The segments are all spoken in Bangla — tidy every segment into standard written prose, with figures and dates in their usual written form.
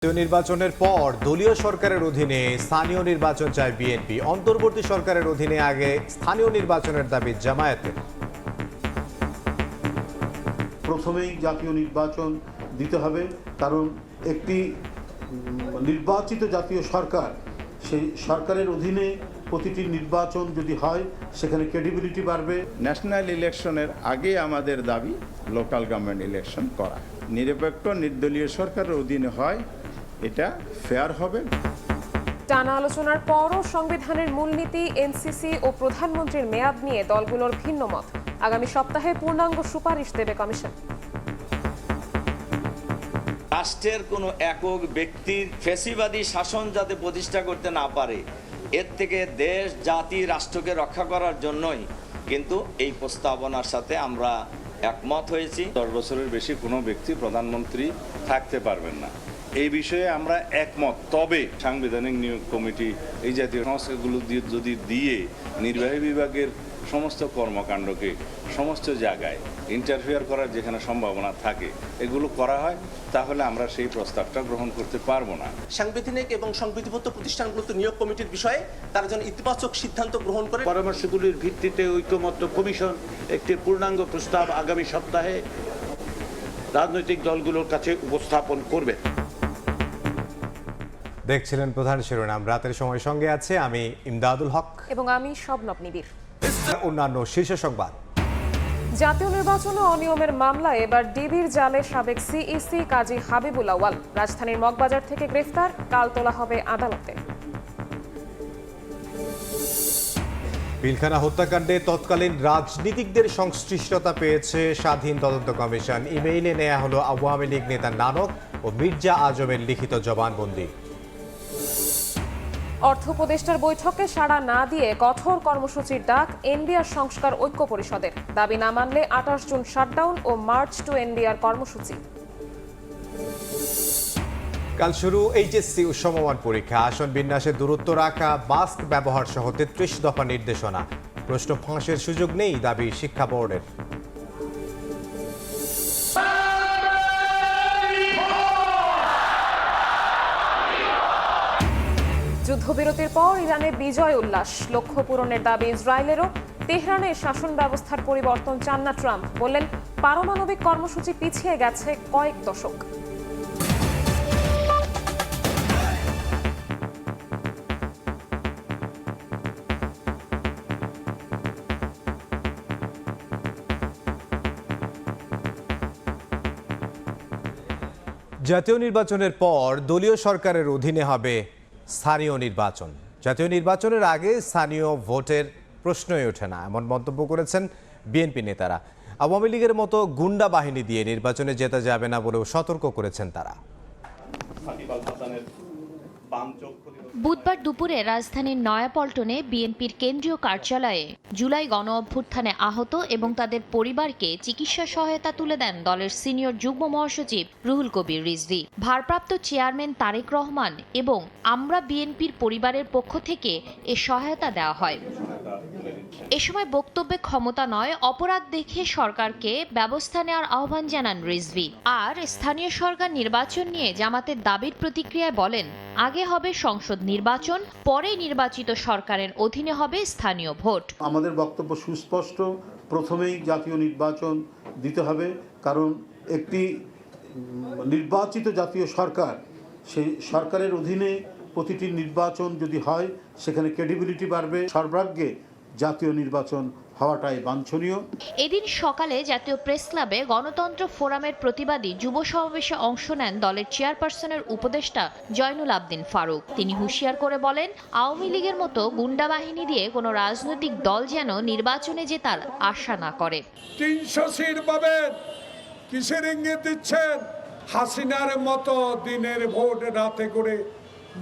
নির্বাচনের পর দলীয় সরকারের অধীনে স্থানীয় নির্বাচন চায় বিএনপি। অন্তর্বর্তী সরকারের অধীনে আগে স্থানীয় নির্বাচনের দাবি জামায়াতের। প্রথমেই জাতীয় নির্বাচন দিতে হবে, কারণ একটি নির্বাচিত জাতীয় সরকার, সেই সরকারের অধীনে প্রতিটি নির্বাচন যদি হয় সেখানে ক্রেডিবিলিটি বাড়বে। ন্যাশনাল ইলেকশনের আগে আমাদের দাবি লোকাল গভর্নমেন্ট ইলেকশন করা, নিরপেক্ষ নির্দলীয় সরকারের অধীনে হয়, এটা ফেয়ার হবে। টানা আলোচনার পরও সংবিধানের মূলনীতি, এনসিসি ও প্রধানমন্ত্রীর মেয়াদ নিয়ে দলগুলোর ভিন্ন মত। আগামী সপ্তাহে পূর্ণাঙ্গ সুপারিশ দেবে কমিশন। রাষ্ট্রের কোনো একক ব্যক্তির ফ্যাসিবাদী শাসন যাতে প্রতিষ্ঠা করতে না পারে, এর থেকে দেশ, জাতি, রাষ্ট্রকে রক্ষা করার জন্যই কিন্তু এই প্রস্তাবনার সাথে আমরা একমত হয়েছি। 10 বছরের বেশি কোনো ব্যক্তি প্রধানমন্ত্রী থাকতে পারবেন না, এই বিষয়ে আমরা একমত। তবে সাংবিধানিক নিয়োগ কমিটি এই জাতীয় সংস্থাগুলো যদি দিয়ে নির্বাহী বিভাগের সমস্ত কর্মকাণ্ডকে সমস্ত জায়গায় ইন্টারফেয়ার করার যেখানে সম্ভাবনা থাকে এগুলো করা হয়, তাহলে আমরা সেই প্রস্তাবটা গ্রহণ করতে পারবো না। সাংবিধানিক এবং সংবিধিবদ্ধ প্রতিষ্ঠানগুলোতে নিয়োগ কমিটির বিষয়ে তারা যেন ইতিবাচক সিদ্ধান্ত গ্রহণ করে। পরামর্শগুলির ভিত্তিতে ঐকমত্য কমিশন একটি পূর্ণাঙ্গ প্রস্তাব আগামী সপ্তাহে রাজনৈতিক দলগুলোর কাছে উপস্থাপন করবে। দেখছিলেন প্রধান শিরোনাম। রাতের সময় সঙ্গে আছে আমি ইমদাদুল হক এবং আমি শবনব নিবিড়। অন্যান্য শীর্ষ সংবাদ। জাতীয় নির্বাচনে অনিয়মের মামলায় এবার ডিবির জালে সাবেক সিইসি কাজী হাবিবুল আউয়াল রাজধানীর মগবাজার থেকে গ্রেফতার, কাল তোলা হবে আদালতে। পিলখানা হত্যাকাণ্ডে তৎকালীন রাজনীতিকদের সংশ্লিষ্টতা পেয়েছে স্বাধীন তদন্ত কমিশন। ইমেইলে নেওয়া হলো আওয়ামী লীগ নেতা নানক ও মির্জা আজমের লিখিত জবানবন্দি। অর্থ উপদেষ্টার বৈঠকে সাড়া না দিয়ে কঠোর কর্মসূচির ডাক এনবিআর সংস্কার ঐক্য পরিষদের। দাবি না মানলে 28 জুন শাটডাউন ও মার্চ টু এনবিআর কর্মসূচি। কাল শুরু এইচএসসি সমমান পরীক্ষা। আসন বিন্যাসে দূরত্ব রাখা, মাস্ক ব্যবহার সহ 33 দফা নির্দেশনা। প্রশ্ন ফাঁসের সুযোগ নেই, দাবি শিক্ষা বোর্ডের। যুদ্ধবিরতির পর ইরানে বিজয় উল্লাস, লক্ষ্য পূরণের দাবি ইসরায়েলেরও। তেহরানের শাসন ব্যবস্থার পরিবর্তন চান না ট্রাম্প, বললেন পারমাণবিক কর্মসূচি পিছিয়ে গেছে কয়েক দশক। জাতীয় নির্বাচনের পর দলীয় সরকারের অধীনে হবে স্থানীয় নির্বাচন। জাতীয় নির্বাচনের আগে স্থানীয় ভোটের প্রশ্নই ওঠে না, এমন মন্তব্য করেছেন বিএনপি নেতারা। আওয়ামী লীগের মতো গুন্ডা বাহিনী দিয়ে নির্বাচনে জেতা যাবে না বলেও সতর্ক করেছেন তারা। বুধবার দুপুরে রাজধানীর নয়াপল্টনে বিএনপির কেন্দ্রীয় কার্যালয়ে জুলাই গণ অভ্যুত্থানে আহত এবং তাদের পরিবারকে চিকিৎসা সহায়তা তুলে দেন দলের সিনিয়র যুগ্ম মহাসচিব রুহুল কবির রিজভী। ভারপ্রাপ্ত চেয়ারম্যান তারেক রহমান এবং আমরা বিএনপির পরিবারের পক্ষ থেকে এ সহায়তা দেওয়া হয়। এ সময় বক্তব্যে ক্ষমতা নয়, অপরাধ দেখে সরকারকে ব্যবস্থা নেওয়ার আহ্বান জানান রিজভী। আর স্থানীয় সরকার নির্বাচন নিয়ে জামাতের দাবির প্রতিক্রিয়ায় বলেন, আগে হবে সংসদ নির্বাচন, পরে নির্বাচিত সরকারের অধীনে হবে স্থানীয় ভোট। আমাদের বক্তব্য সুস্পষ্ট, প্রথমেই জাতীয় নির্বাচন দিতে হবে, কারণ একটি নির্বাচিত জাতীয় সরকার, সেই সরকারের অধীনে প্রতিটি নির্বাচন যদি হয় সেখানে ক্রেডিবিলিটি বাড়বে। সর্বাগ্রে জাতীয় নির্বাচন হওয়াটাই বাঞ্ছনীয়। এদিন সকালে জাতীয় প্রেস ক্লাবে গণতন্ত্র ফোরামের প্রতিবাদী যুব সমাবেশে অংশ নেন দলের চেয়ারপারসনের উপদেষ্টা জয়নুল আবদিন ফারুক। তিনি হুঁশিয়ার করে বলেন, আওয়ামী লীগের মতো গুন্ডা বাহিনী দিয়ে কোনো রাজনৈতিক দল যেন নির্বাচনে জেতার আশা না করে। 300 সিট পাবেন, কিসের ইঙ্গিত দিচ্ছেন? হাসিনার মতো দিনের ভোট রাতে করে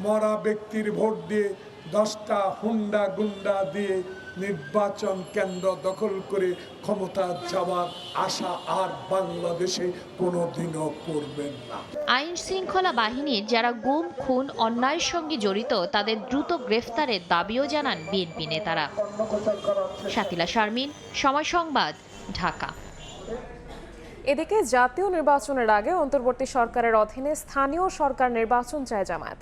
মরা ব্যক্তির ভোট দিয়ে 10টা হুন্ডা গুন্ডা দিয়ে নির্বাচন কেন্দ্র দখল করে ক্ষমতা যাওয়ার আশা আর বাংলাদেশে কোনোদিনও করবেন না। আইন শৃঙ্খলা বাহিনীর যারা গুম, খুন, অন্যায়ের সঙ্গে জড়িত তাদের দ্রুত গ্রেফতারের দাবিও জানান বিএনপি নেতারা। শাতিলা শারমিন, সময় সংবাদ, ঢাকা। এদিকে জাতীয় নির্বাচনের আগে অন্তর্বর্তী সরকারের অধীনে স্থানীয় সরকার নির্বাচন চায় জামায়াত।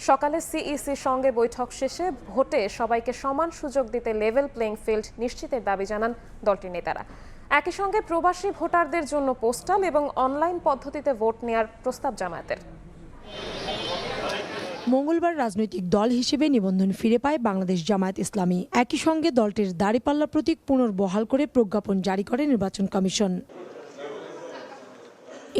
সকালে সিইসির সঙ্গে বৈঠক শেষে ভোটে সবাইকে সমান সুযোগ দিতে লেভেল প্লেইং ফিল্ড নিশ্চিতের দাবি জানান দলটির নেতারা। একই সঙ্গে প্রবাসী ভোটারদের জন্য পোস্টাল এবং অনলাইন পদ্ধতিতে ভোট নেওয়ার প্রস্তাব জামায়াতের। মঙ্গলবার রাজনৈতিক দল হিসেবে নিবন্ধন ফিরে পায় বাংলাদেশ জামায়াত ইসলামী। একই সঙ্গে দলটির দাঁড়িপাল্লা প্রতীক পুনর্বহাল করে প্রজ্ঞাপন জারি করে নির্বাচন কমিশন।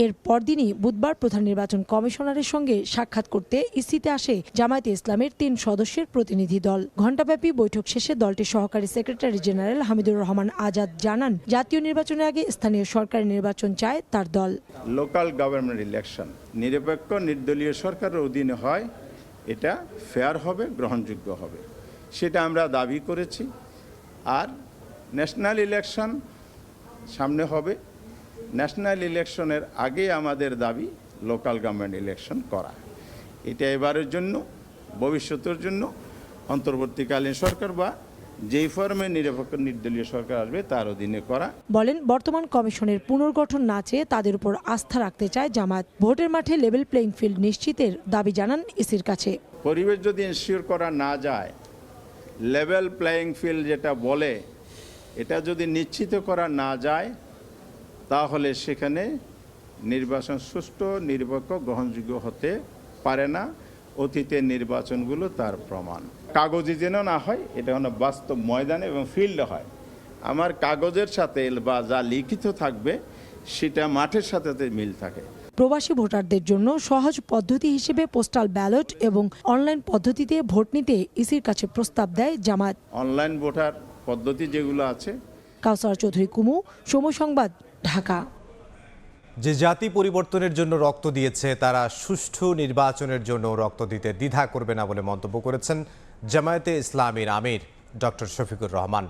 এর পরদিনই বুধবার প্রধান নির্বাচন কমিশনারের সঙ্গে সাক্ষাৎ করতে ইসিতে আসে জামায়াতে ইসলামের 3 সদস্যের প্রতিনিধি দল। ঘণ্টাব্যাপী বৈঠক শেষে দলটির সহকারী সেক্রেটারি জেনারেল হামিদুর রহমান আজাদ জানান, জাতীয় নির্বাচনের আগে স্থানীয় সরকারি নির্বাচন চায় তার দল। লোকাল গভর্নমেন্ট ইলেকশন নিরপেক্ষ নির্দলীয় সরকারের অধীনে হয়, এটা ফেয়ার হবে, গ্রহণযোগ্য হবে, সেটা আমরা দাবি করেছি। আর ন্যাশনাল ইলেকশন সামনে হবে, ন্যাশনাল ইলেকশনের আগে আমাদের দাবি লোকাল গভর্নমেন্ট ইলেকশন করা। এটা এবারের জন্য, ভবিষ্যতের জন্য অন্তর্বর্তীকালীন সরকার বা যেই ফর্মে নিরপেক্ষ নির্দলীয় সরকার আসবে তার অধীনে করা। বলেন, বর্তমান কমিশনের পুনর্গঠন না চেয়ে তাদের উপর আস্থা রাখতে চায় জামায়াত। ভোটের মাঠে লেভেল প্লেইং ফিল্ড নিশ্চিতের দাবি জানান ইসির কাছে। পরিবেশ যদি এনশিওর করা না যায়, লেভেল প্লেইং ফিল্ড যেটা বলে, এটা যদি নিশ্চিত করা না যায়, তাহলে সেখানে নির্বাচন সুষ্ঠু, নিরপেক্ষ, গ্রহণযোগ্য হতে পারে না। অতীতের নির্বাচনগুলো তার প্রমাণ। কাগজে যেন না হয়, এটা যেন বাস্তব ময়দানে এবং ফিল্ডে হয়। আমার কাগজের সাথে বা যা লিখিত থাকবে সেটা মাঠের সাথে মিল থাকে। প্রবাসী ভোটারদের জন্য সহজ পদ্ধতি হিসেবে পোস্টাল ব্যালট এবং অনলাইন পদ্ধতিতে ভোট নিতে ইসির কাছে প্রস্তাব দেয় জামায়াত। অনলাইন ভোটার পদ্ধতি যেগুলো আছে। কাউসার চৌধুরী কুমু, সময় সংবাদ, ঢাকা। যে জাতি পরিবর্তনের জন্য রক্ত দিয়েছে তারা সুষ্ঠু নির্বাচনের জন্য রক্ত দিতে দ্বিধা করবে না বলে মন্তব্য করেছেন জামায়াতে ইসলামীর আমির ডক্টর শফিকুর রহমান।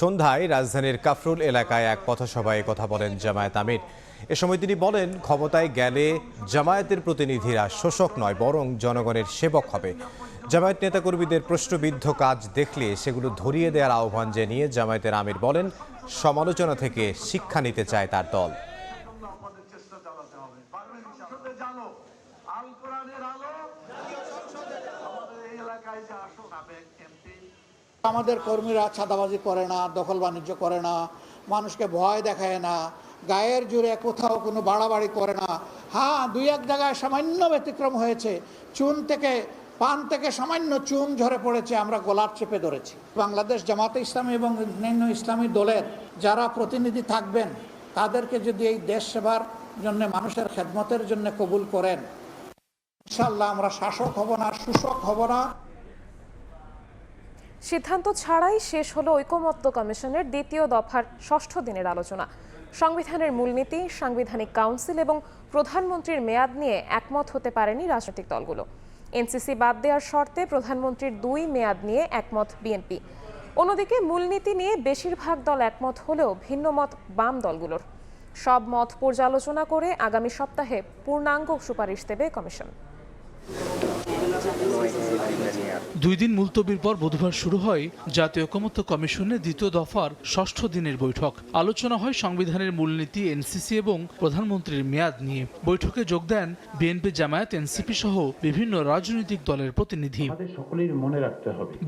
সন্ধ্যায় রাজধানীর কাফরুল এলাকায় এক পথসভায় কথা বলেন জামায়াত আমির। এ সময় তিনি বলেন, ক্ষমতায় গেলে জামায়াতের প্রতিনিধিরা শোষক নয়, বরং জনগণের সেবক হবে। জামায়াত নেতাকর্মীদের প্রশ্নবিদ্ধ কাজ দেখলে সেগুলো ধরিয়ে দেওয়ার আহ্বান জানিয়ে জামায়াতের আমির বলেন, সমালোচনা থেকে শিক্ষা নিতে চায় তার দল। আমাদের কর্মীরা চাঁদাবাজি করে না, দখল বাণিজ্য করে না, মানুষকে ভয় দেখায় না, গায়ের জোরে কোথাও কোনো বাড়াবাড়ি করে না। হ্যাঁ, 2-1 জায়গায় সামান্য ব্যতিক্রম হয়েছে। পান থেকে সামান্য চুন ঝরে পড়েছে, আমরা গলার চেপে ধরেছি। বাংলাদেশ জামাতে ইসলামী এবং অন্যান্য ইসলামী দলের যারা প্রতিনিধি থাকবেন, তাদেরকে যদি এই দেশ সেবার জন্য, মানুষের খেদমতের জন্য কবুল করেন, ইনশাআল্লাহ আমরা শাসক হব না, শোষক হব না। সিদ্ধান্ত ছাড়াই শেষ হলো ঐকমত্য কমিশনের 2য় দফার 6ষ্ঠ দিনের আলোচনা। সংবিধানের মূলনীতি, সাংবিধানিক কাউন্সিল এবং প্রধানমন্ত্রীর মেয়াদ নিয়ে একমত হতে পারেনি রাজনৈতিক দলগুলো। এনসিসি বাদ দেওয়ার শর্তে প্রধানমন্ত্রীর 2 মেয়াদ নিয়ে একমত বিএনপি। অন্যদিকে মূলনীতি নিয়ে বেশিরভাগ দল একমত হলেও ভিন্ন মত বাম দলগুলোর। সব মত পর্যালোচনা করে আগামী সপ্তাহে পূর্ণাঙ্গ সুপারিশ দেবে কমিশন। 2 দিন মুলতবির পর বুধবার শুরু হয় জাতীয় ঐকমত্য কমিশনের 2য় দফার 6ষ্ঠ দিনের বৈঠক। আলোচনা হয় সংবিধানের মূলনীতি, এনসিসি এবং প্রধানমন্ত্রীর মেয়াদ নিয়ে। বৈঠকে যোগ দেন বিএনপি, জামায়াত, এনসিপি সহ বিভিন্ন রাজনৈতিক দলের প্রতিনিধি।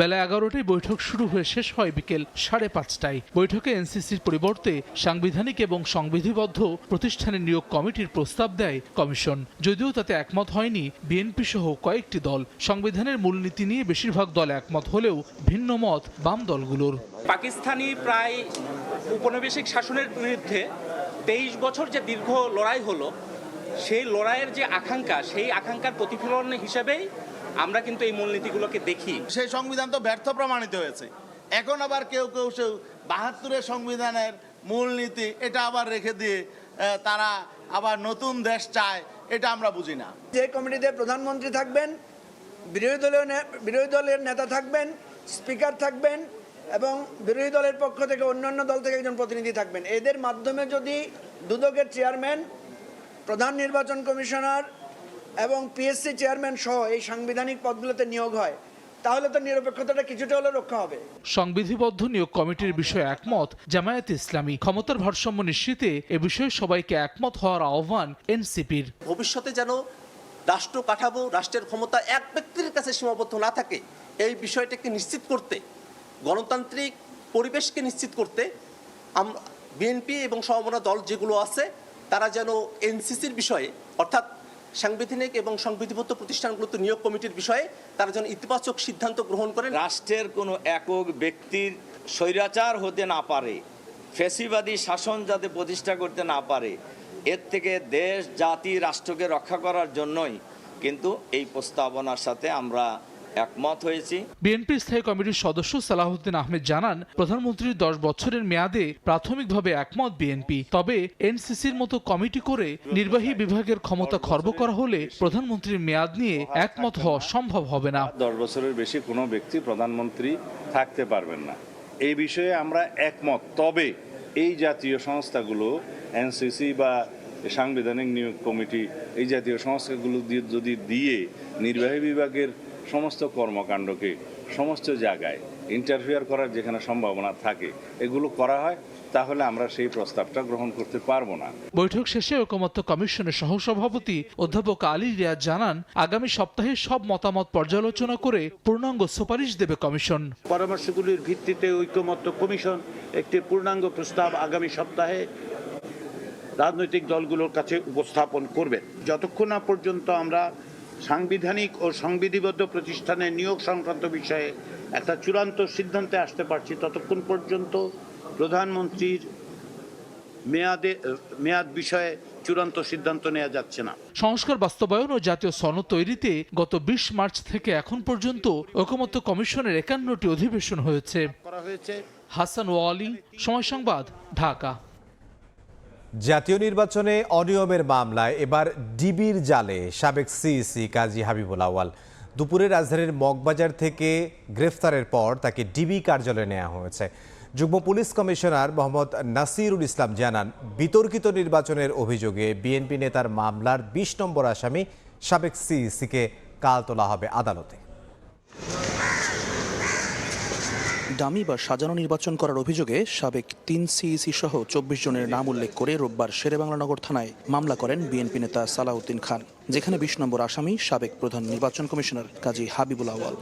বেলা 11টায় বৈঠক শুরু হয়ে শেষ হয় বিকেল 5:30টায়। বৈঠকে এনসিসির পরিবর্তে সাংবিধানিক এবং সংবিধিবদ্ধ প্রতিষ্ঠানের নিয়োগ কমিটির প্রস্তাব দেয় কমিশন। যদিও তাতে একমত হয়নি বিএনপি সহ কয়েকটি দল। সংবিধানের মূলনীতি নিয়ে বেশিরভাগ দল একমত হলেও ভিন্ন মত বাম দলগুলোর। পাকিস্তানি প্রায় উপনিবেশিক শাসনের বিরুদ্ধে 23 বছর যে দীর্ঘ লড়াই হলো, সেই লড়াইয়ের যে আকাঙ্ক্ষা, সেই আকাঙ্ক্ষার প্রতিফলন হিসেবেই আমরা কিন্তু এই মূলনীতিগুলোকে দেখি। সেই সংবিধান তো ব্যর্থ প্রমাণিত হয়েছে। এখন আবার কেউ 72-এর সংবিধানের মূলনীতি এটা আবার রেখে দিয়ে তারা আবার নতুন দেশ চায়, এটা আমরা বুঝি না। যে কমিটিতে প্রধানমন্ত্রী থাকবেন, বিরোধী দলের নেতা থাকবেন, স্পিকার থাকবেন এবং বিরোধী দলের পক্ষ থেকে অন্যান্য দল থেকে একজন প্রতিনিধি থাকবেন। এদের মাধ্যমে যদি দুদকের চেয়ারম্যান, প্রধান নির্বাচন কমিশনার এবং পিএসসি চেয়ারম্যান সহ এই সাংবিধানিক পদগুলোতে নিয়োগ হয়, তাহলে তো নিরপেক্ষতাটা কিছুটা হলে রক্ষা হবে। সংবিধিবদ্ধ নিয়োগ কমিটির বিষয়ে একমত জামায়াতে ইসলামী। ক্ষমতার ভারসাম্য নিশ্চিতে এ বিষয়ে সবাইকে একমত হওয়ার আহ্বান এনসিপির। ভবিষ্যতে যেন রাষ্ট্র কাঠামো, রাষ্ট্রের ক্ষমতা এক ব্যক্তির কাছে সীমাবদ্ধ না থাকে, এই বিষয়টাকে নিশ্চিত করতে, গণতান্ত্রিক পরিবেশকে নিশ্চিত করতে বিএনপি এবং সমমনা দল যেগুলো আছে তারা যেন এনসিসির বিষয়ে, অর্থাৎ সাংবিধানিক এবং সংবিধিবদ্ধ প্রতিষ্ঠানগুলোতে নিয়োগ কমিটির বিষয়ে তারা যেন ইতিবাচক সিদ্ধান্ত গ্রহণ করেন। রাষ্ট্রের কোনো একক ব্যক্তির স্বৈরাচার হতে না পারে, ফ্যাসিবাদী শাসন যাতে প্রতিষ্ঠা করতে না পারে, এর থেকে দেশ, জাতি, রাষ্ট্রকে রক্ষা করার জন্যই কিন্তু এই প্রস্তাবনার সাথে আমরা একমত হয়েছি। বিএনপি স্থায়ী কমিটির সদস্য সালাহউদ্দিন আহমেদ জানান, প্রধানমন্ত্রীর 10 বছরের মেয়াদে প্রাথমিকভাবে একমত বিএনপি। তবে এনসিসির মতো কমিটি করে নির্বাহী বিভাগের ক্ষমতা খর্ব করা হলে প্রধানমন্ত্রীর মেয়াদ নিয়ে একমত হওয়া সম্ভব হবে না। 10 বছরের বেশি কোনো ব্যক্তি প্রধানমন্ত্রী থাকতে পারবেন না, এই বিষয়ে আমরা একমত। তবে এই জাতীয় সংস্থাগুলো, এনসিসি বা সাংবিধানিক নিয়োগ কমিটি, এই জাতীয় সংস্থাগুলো যদি দিয়ে নির্বাহী বিভাগের সমস্ত কর্মকাণ্ডকে সমস্ত জায়গায় ইন্টারফেয়ার করার যেখানে সম্ভাবনা থাকে এগুলো করা হয়, তাহলে আমরা সেই প্রস্তাবটা গ্রহণ করতে পারবো না। বৈঠক শেষে ঐকমত্য কমিশনের সহসভাপতি অধ্যাপক আলী রিয়াজ জানান, আগামী সপ্তাহে সব মতামত পর্যালোচনা করে পূর্ণাঙ্গ সুপারিশ দেবে কমিশন। পরামর্শগুলির ভিত্তিতে ঐকমত্য কমিশন একটি পূর্ণাঙ্গ প্রস্তাব আগামী সপ্তাহে রাজনৈতিক দলগুলোর কাছে উপস্থাপন করবে। যতক্ষণ না পর্যন্ত আমরা সাংবিধানিক ও সংবিধিবদ্ধ প্রতিষ্ঠানের নিয়োগ সংক্রান্ত বিষয়ে একটা চূড়ান্ত সিদ্ধান্তে আসতে পারছি, ততক্ষণ পর্যন্ত প্রধানমন্ত্রীর মেয়াদ বিষয়ে চূড়ান্ত সিদ্ধান্ত নেওয়া যাচ্ছে না। সংস্কার বাস্তবায়ন ও জাতীয় সনদ তৈরিতে গত 20 মার্চ থেকে এখন পর্যন্ত ঐকমত্য কমিশনের 51টি অধিবেশন হয়েছে। হাসান ওয়ালি, সময় সংবাদ, ঢাকা। জাতীয় নির্বাচনে অনিয়মের মামলায় এবার ডিবির জালে সাবেক সিইসি কাজী হাবিবুল আউয়াল। দুপুরে রাজধানীর মগবাজার থেকে গ্রেফতারের পর তাকে ডিবি কার্যালয়ে নেওয়া হয়েছে। যুগ্ম পুলিশ কমিশনার মোহাম্মদ নাসিরুল ইসলাম জানান, বিতর্কিত নির্বাচনের অভিযোগে বিএনপি নেতার মামলার 20 নম্বর আসামি সাবেক সিইসিকে কাল তোলা হবে আদালতে। দামি বা সাজানো নির্বাচন করার অভিযোগে সাবেক 3 সিইসি সহ 24 জনের নাম উল্লেখ করে রোববার শেরেবাংলানগর থানায় মামলা করেন বিএনপি নেতা সালাউদ্দিন খান, যেখানে 20 নম্বর আসামি সাবেক প্রধান নির্বাচন কমিশনার কাজী হাবিবুল আউয়াল।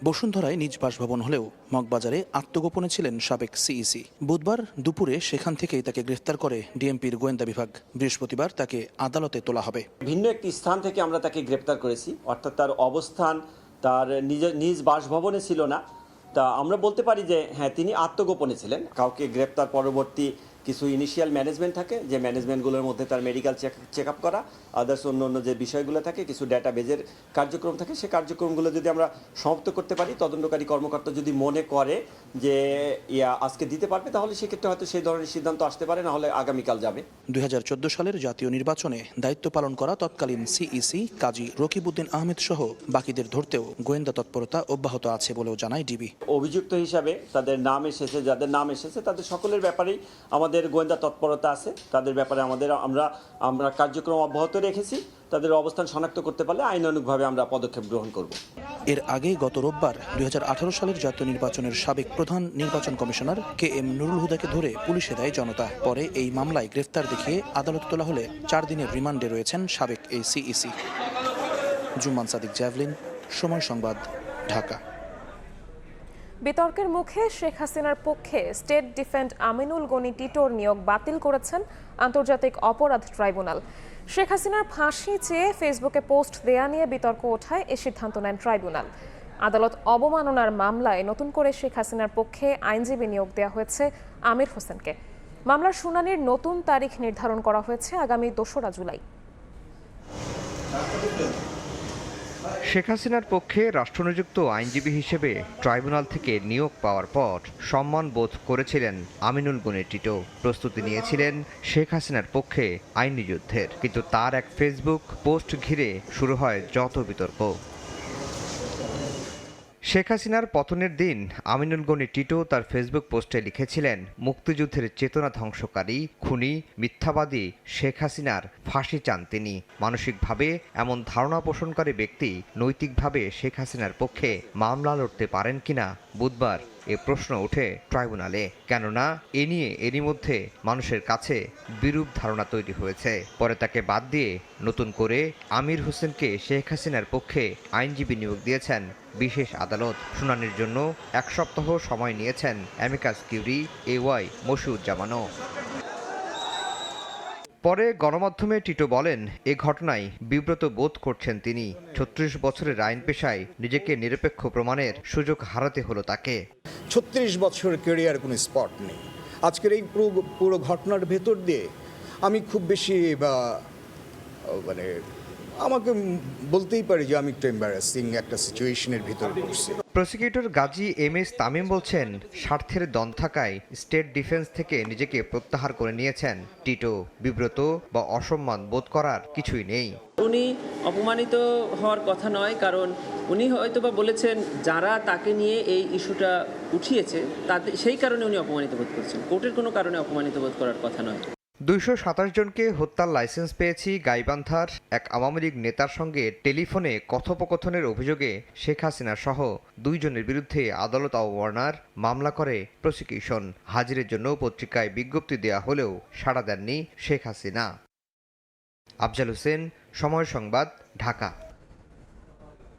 বসুন্ধরায় নিজ বাসভবন হলেও মগবাজারে আত্মগোপনে ছিলেন সাবেক সিইসি। বুধবার দুপুরে সেখান থেকেই তাকে গ্রেফতার করে ডিএমপির গোয়েন্দা বিভাগ। বৃহস্পতিবার তাকে আদালতে তোলা হবে। ভিন্ন একটি স্থান থেকে আমরা তাকে গ্রেফতার করেছি, অর্থাৎ তার অবস্থান তার নিজ বাসভবনে ছিল না। তা আমরা বলতে পারি যে হ্যাঁ, তিনি আত্মগোপনে ছিলেন। কাউকে গ্রেপ্তার পরবর্তী কিছু ইনিশিয়াল ম্যানেজমেন্ট থাকে, যে ম্যানেজমেন্টগুলোর মধ্যে তার মেডিকেল চেক আপ করা, আদার্স অন্য যে বিষয়গুলো থাকে, কিছু ডাটাবেজের কার্যক্রম থাকে, সেই কার্যক্রমগুলো যদি আমরা সমাপ্ত করতে পারি, তদন্তকারী কর্মকর্তা যদি মনে করে যে আজকে দিতে পারবে, তাহলে সেক্ষেত্রে হয়তো সেই ধরনের সিদ্ধান্ত আসতে পারে, না হলে আগামীকাল যাবে। 2014 সালের জাতীয় নির্বাচনে দায়িত্ব পালন করা তৎকালীন সিইসি কাজী রকিবউদ্দিন আহমেদ সহ বাকিদের ধরতেও গোয়েন্দা তৎপরতা অব্যাহত আছে বলেও জানায় ডিবি। অভিযুক্ত হিসাবে তাদের নাম এসেছে, যাদের নাম এসেছে তাদের সকলের ব্যাপারেই আমাদের গোয়েন্দা তৎপরতা আছে। তাদের ব্যাপারে আমরা কার্যক্রম অব্যাহত রেখেছি। তাদের অবস্থান শনাক্ত করতে পারলে আইনানুগভাবে আমরা পদক্ষেপ গ্রহণ করব। এর আগে গত রোববার 2018 সালের জাতীয় নির্বাচনের সাবেক প্রধান নির্বাচন কমিশনার KM নুরুল হুদাকে ধরে পুলিশে দেয় জনতা। পরে এই মামলায় গ্রেফতার দেখিয়ে আদালতে তোলা হলে 4 দিনের রিমান্ডে রয়েছেন সাবেক এই সিইসি। জুম্মান সাদিক জ্যাভলিন, সময় সংবাদ, ঢাকা। বিতর্কের মুখে শেখ হাসিনার পক্ষে স্টেট ডিফেন্ড আমিনুল গনি টিটোর নিয়োগ বাতিল করেছেন আন্তর্জাতিক অপরাধ ট্রাইব্যুনাল। শেখ হাসিনার ফাঁসি চেয়ে ফেসবুকে পোস্ট দেয়া নিয়ে বিতর্ক ওঠায় এ সিদ্ধান্ত নেন ট্রাইব্যুনাল। আদালত অবমাননার মামলায় নতুন করে শেখ হাসিনার পক্ষে আইনজীবী নিয়োগ দেওয়া হয়েছে আমির হোসেনকে। মামলার শুনানির নতুন তারিখ নির্ধারণ করা হয়েছে আগামী 2রা জুলাই। শেখ হাসিনার পক্ষে রাষ্ট্রনিযুক্ত আইনজীবী হিসেবে ট্রাইব্যুনাল থেকে নিয়োগ পাওয়ার পর সম্মান বোধ করেছিলেন আমিনুল গনি টিটো। প্রস্তুতি নিয়েছিলেন শেখ হাসিনার পক্ষে আইনি যুদ্ধের, কিন্তু তার এক ফেসবুক পোস্ট ঘিরে শুরু হয় যত বিতর্ক। শেখ হাসিনার পতনের দিন আমিনুল গনি টিটো তার ফেসবুক পোস্টে লিখেছিলেন, মুক্তিযুদ্ধের চেতনা ধ্বংসকারী, খুনি, মিথ্যাবাদী শেখ হাসিনার ফাঁসি চান তিনি। মানসিকভাবে এমন ধারণা পোষণকারী ব্যক্তি নৈতিকভাবে শেখ হাসিনার পক্ষে মামলা লড়তে পারেন কিনা বুধবার এ প্রশ্ন ওঠে ট্রাইব্যুনালে। কেননা এ নিয়ে এরই মধ্যে মানুষের কাছে বিরূপ ধারণা তৈরি হয়েছে। পরে তাকে বাদ দিয়ে নতুন করে আমির হোসেনকে শেখ হাসিনার পক্ষে আইনজীবী নিয়োগ দিয়েছেন বিশেষ আদালত। শুনানির জন্য 1 সপ্তাহ সময় নিয়েছেন অ্যামিকাস কিউরি AY মশিউজ্জামানও। পরে গণমাধ্যমে টিটো বলেন, এ ঘটনায় বিব্রত বোধ করছেন তিনি। 36 বছরের আইন পেশায় নিজেকে নিরপেক্ষ প্রমাণের সুযোগ হারাতে হলো তাকে। 36 বছর ক্যারিয়ার কোনো স্পট নেই। আজকের এই পুরো ঘটনার ভেতর দিয়ে আমি খুব বেশি মানে আমাকে বলতেই পারি যে আমি একটু এম্বারাসিং একটা সিচুয়েশনের ভিতরে পড়ছি। প্রসিকিউটর গাজী MS তামিম বলছেন, স্বার্থের দ্বন্দ্ব থাকায় স্টেট ডিফেন্স থেকে নিজেকে প্রত্যাহার করে নিয়েছেন টিটো। বিব্রত বা অসম্মান বোধ করার কিছুই নেই। উনি অপমানিত হওয়ার কথা নয়, কারণ উনি হয়তোবা বলেছেন যারা তাকে নিয়ে এই ইস্যুটা উঠিয়েছে তাতে সেই কারণে উনি অপমানিত বোধ করছেন। কোর্টের কোনো কারণে অপমানিত বোধ করার কথা নয়। 227 জনকে হত্যার লাইসেন্স পেয়েছি গাইবান্ধার এক আওয়ামী লীগ নেতার সঙ্গে টেলিফোনে কথোপকথনের অভিযোগে শেখ হাসিনা সহ 2 জনের বিরুদ্ধে আদালত অবমাননার মামলা করে প্রসিকিউশন। হাজিরের জন্য পত্রিকায় বিজ্ঞপ্তি দেওয়া হলেও সাড়া দেননি শেখ হাসিনা। আফজাল হোসেন, সময় সংবাদ, ঢাকা।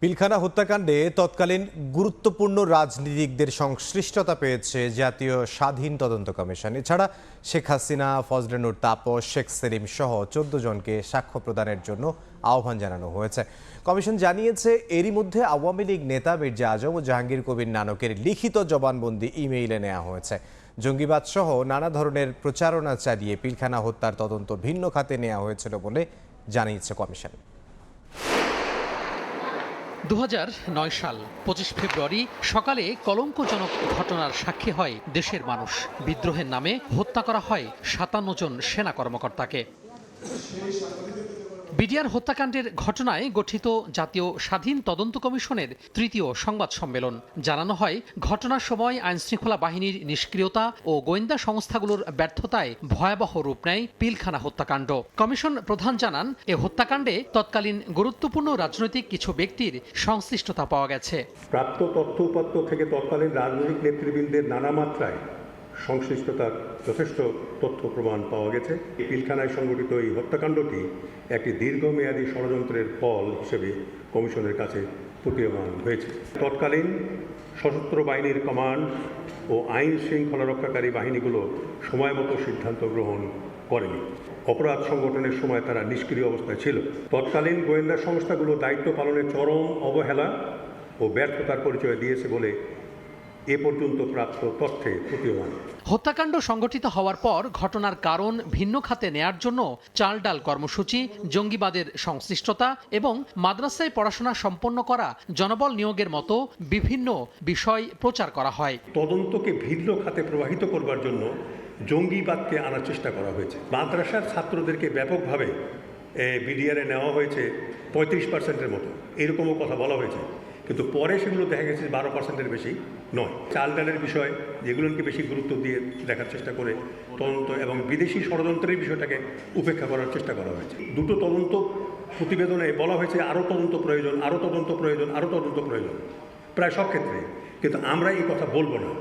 পিলখানা হত্যাকাণ্ডে তৎকালীন গুরুত্বপূর্ণ রাজনীতিকদের সংশ্লিষ্টতা পেয়েছে জাতীয় স্বাধীন তদন্ত কমিশন। এছাড়া শেখ হাসিনা, ফজলে নূর তাপস, শেখ সেলিম সহ 14 জনকে সাক্ষ্য প্রদানের জন্য আহ্বান জানানো হয়েছে। কমিশন জানিয়েছে, এরই মধ্যে আওয়ামী লীগ নেতা মির্জা আজম ও জাহাঙ্গীর কবির নানকের লিখিত জবানবন্দি ইমেইলে নেওয়া হয়েছে। জঙ্গিবাদ সহ নানা ধরনের প্রচারণা চালিয়ে পিলখানা হত্যার তদন্ত ভিন্ন খাতে নেওয়া হয়েছিল বলে জানিয়েছে কমিশন। 2009 সাল 25 ফেব্রুয়ারি সকালে কলঙ্কজনক ঘটনার সাক্ষী হয় দেশের মানুষ। বিদ্রোহের নামে হত্যা করা হয় 57 জন সেনা কর্মকর্তাকে। বিডিআর হত্যাকাণ্ডের ঘটনায় গঠিত জাতীয় স্বাধীন তদন্ত কমিশনের 3য় সংবাদ সম্মেলন জানানো হয়, ঘটনার সময় আইনশৃঙ্খলা বাহিনীর নিষ্ক্রিয়তা ও গোয়েন্দা সংস্থাগুলোর ব্যর্থতায় ভয়াবহ রূপ নেয় পিলখানা হত্যাকাণ্ড। কমিশন প্রধান জানান, এ হত্যাকাণ্ডে তৎকালীন গুরুত্বপূর্ণ রাজনৈতিক কিছু ব্যক্তির সংশ্লিষ্টতা পাওয়া গেছে। প্রাপ্ত তথ্য উপাত্ত থেকে তৎকালীন রাজনৈতিক নেতৃবৃন্দের নানা মাত্রায় সংশ্লিষ্টতার যথেষ্ট তথ্য প্রমাণ পাওয়া গেছে। পিলখানায় সংঘটিত এই হত্যাকাণ্ডটি একটি দীর্ঘমেয়াদী ষড়যন্ত্রের ফল হিসেবে কমিশনের কাছে প্রতীয়মান হয়েছে। তৎকালীন সশস্ত্র বাহিনীর কমান্ড ও আইন শৃঙ্খলা রক্ষাকারী বাহিনীগুলো সময়মতো সিদ্ধান্ত গ্রহণ করেনি। অপরাধ সংগঠনের সময় তারা নিষ্ক্রিয় অবস্থায় ছিল। তৎকালীন গোয়েন্দা সংস্থাগুলো দায়িত্ব পালনে চরম অবহেলা ও ব্যর্থতার পরিচয় দিয়েছে বলে এ পর্যন্ত প্রাপ্ত তথ্যে প্রতীয়মান। হত্যাকাণ্ড সংঘটিত হওয়ার পর ঘটনার কারণ ভিন্ন খাতে নেয়ার জন্য চাল ডাল কর্মসূচি, জঙ্গিবাদের সংশ্লিষ্টতা এবং মাদ্রাসায় পড়াশোনা সম্পন্ন করা জনবল নিয়োগের মতো বিভিন্ন বিষয় প্রচার করা হয়। তদন্তকে ভিন্ন খাতে প্রবাহিত করবার জন্য জঙ্গিবাদকে আনার চেষ্টা করা হয়েছে। মাদ্রাসার ছাত্রদেরকে ব্যাপকভাবে বিডিআরে নেওয়া হয়েছে 35%-এর মতো, এরকমও কথা বলা হয়েছে, কিন্তু পরে সেগুলো দেখা গেছে 12%-এর বেশি নয়। চাল ডালের বিষয় যেগুলোকে বেশি গুরুত্ব দিয়ে দেখার চেষ্টা করে তদন্ত এবং বিদেশি ষড়যন্ত্রের বিষয়টাকে উপেক্ষা করার চেষ্টা করা হয়েছে। দুটো তদন্ত প্রতিবেদনে বলা হয়েছে আরও তদন্ত প্রয়োজন, আরও তদন্ত প্রয়োজন, আরও তদন্ত প্রয়োজন, প্রায় সব ক্ষেত্রে। কিন্তু আমরা এই কথা বলবো না,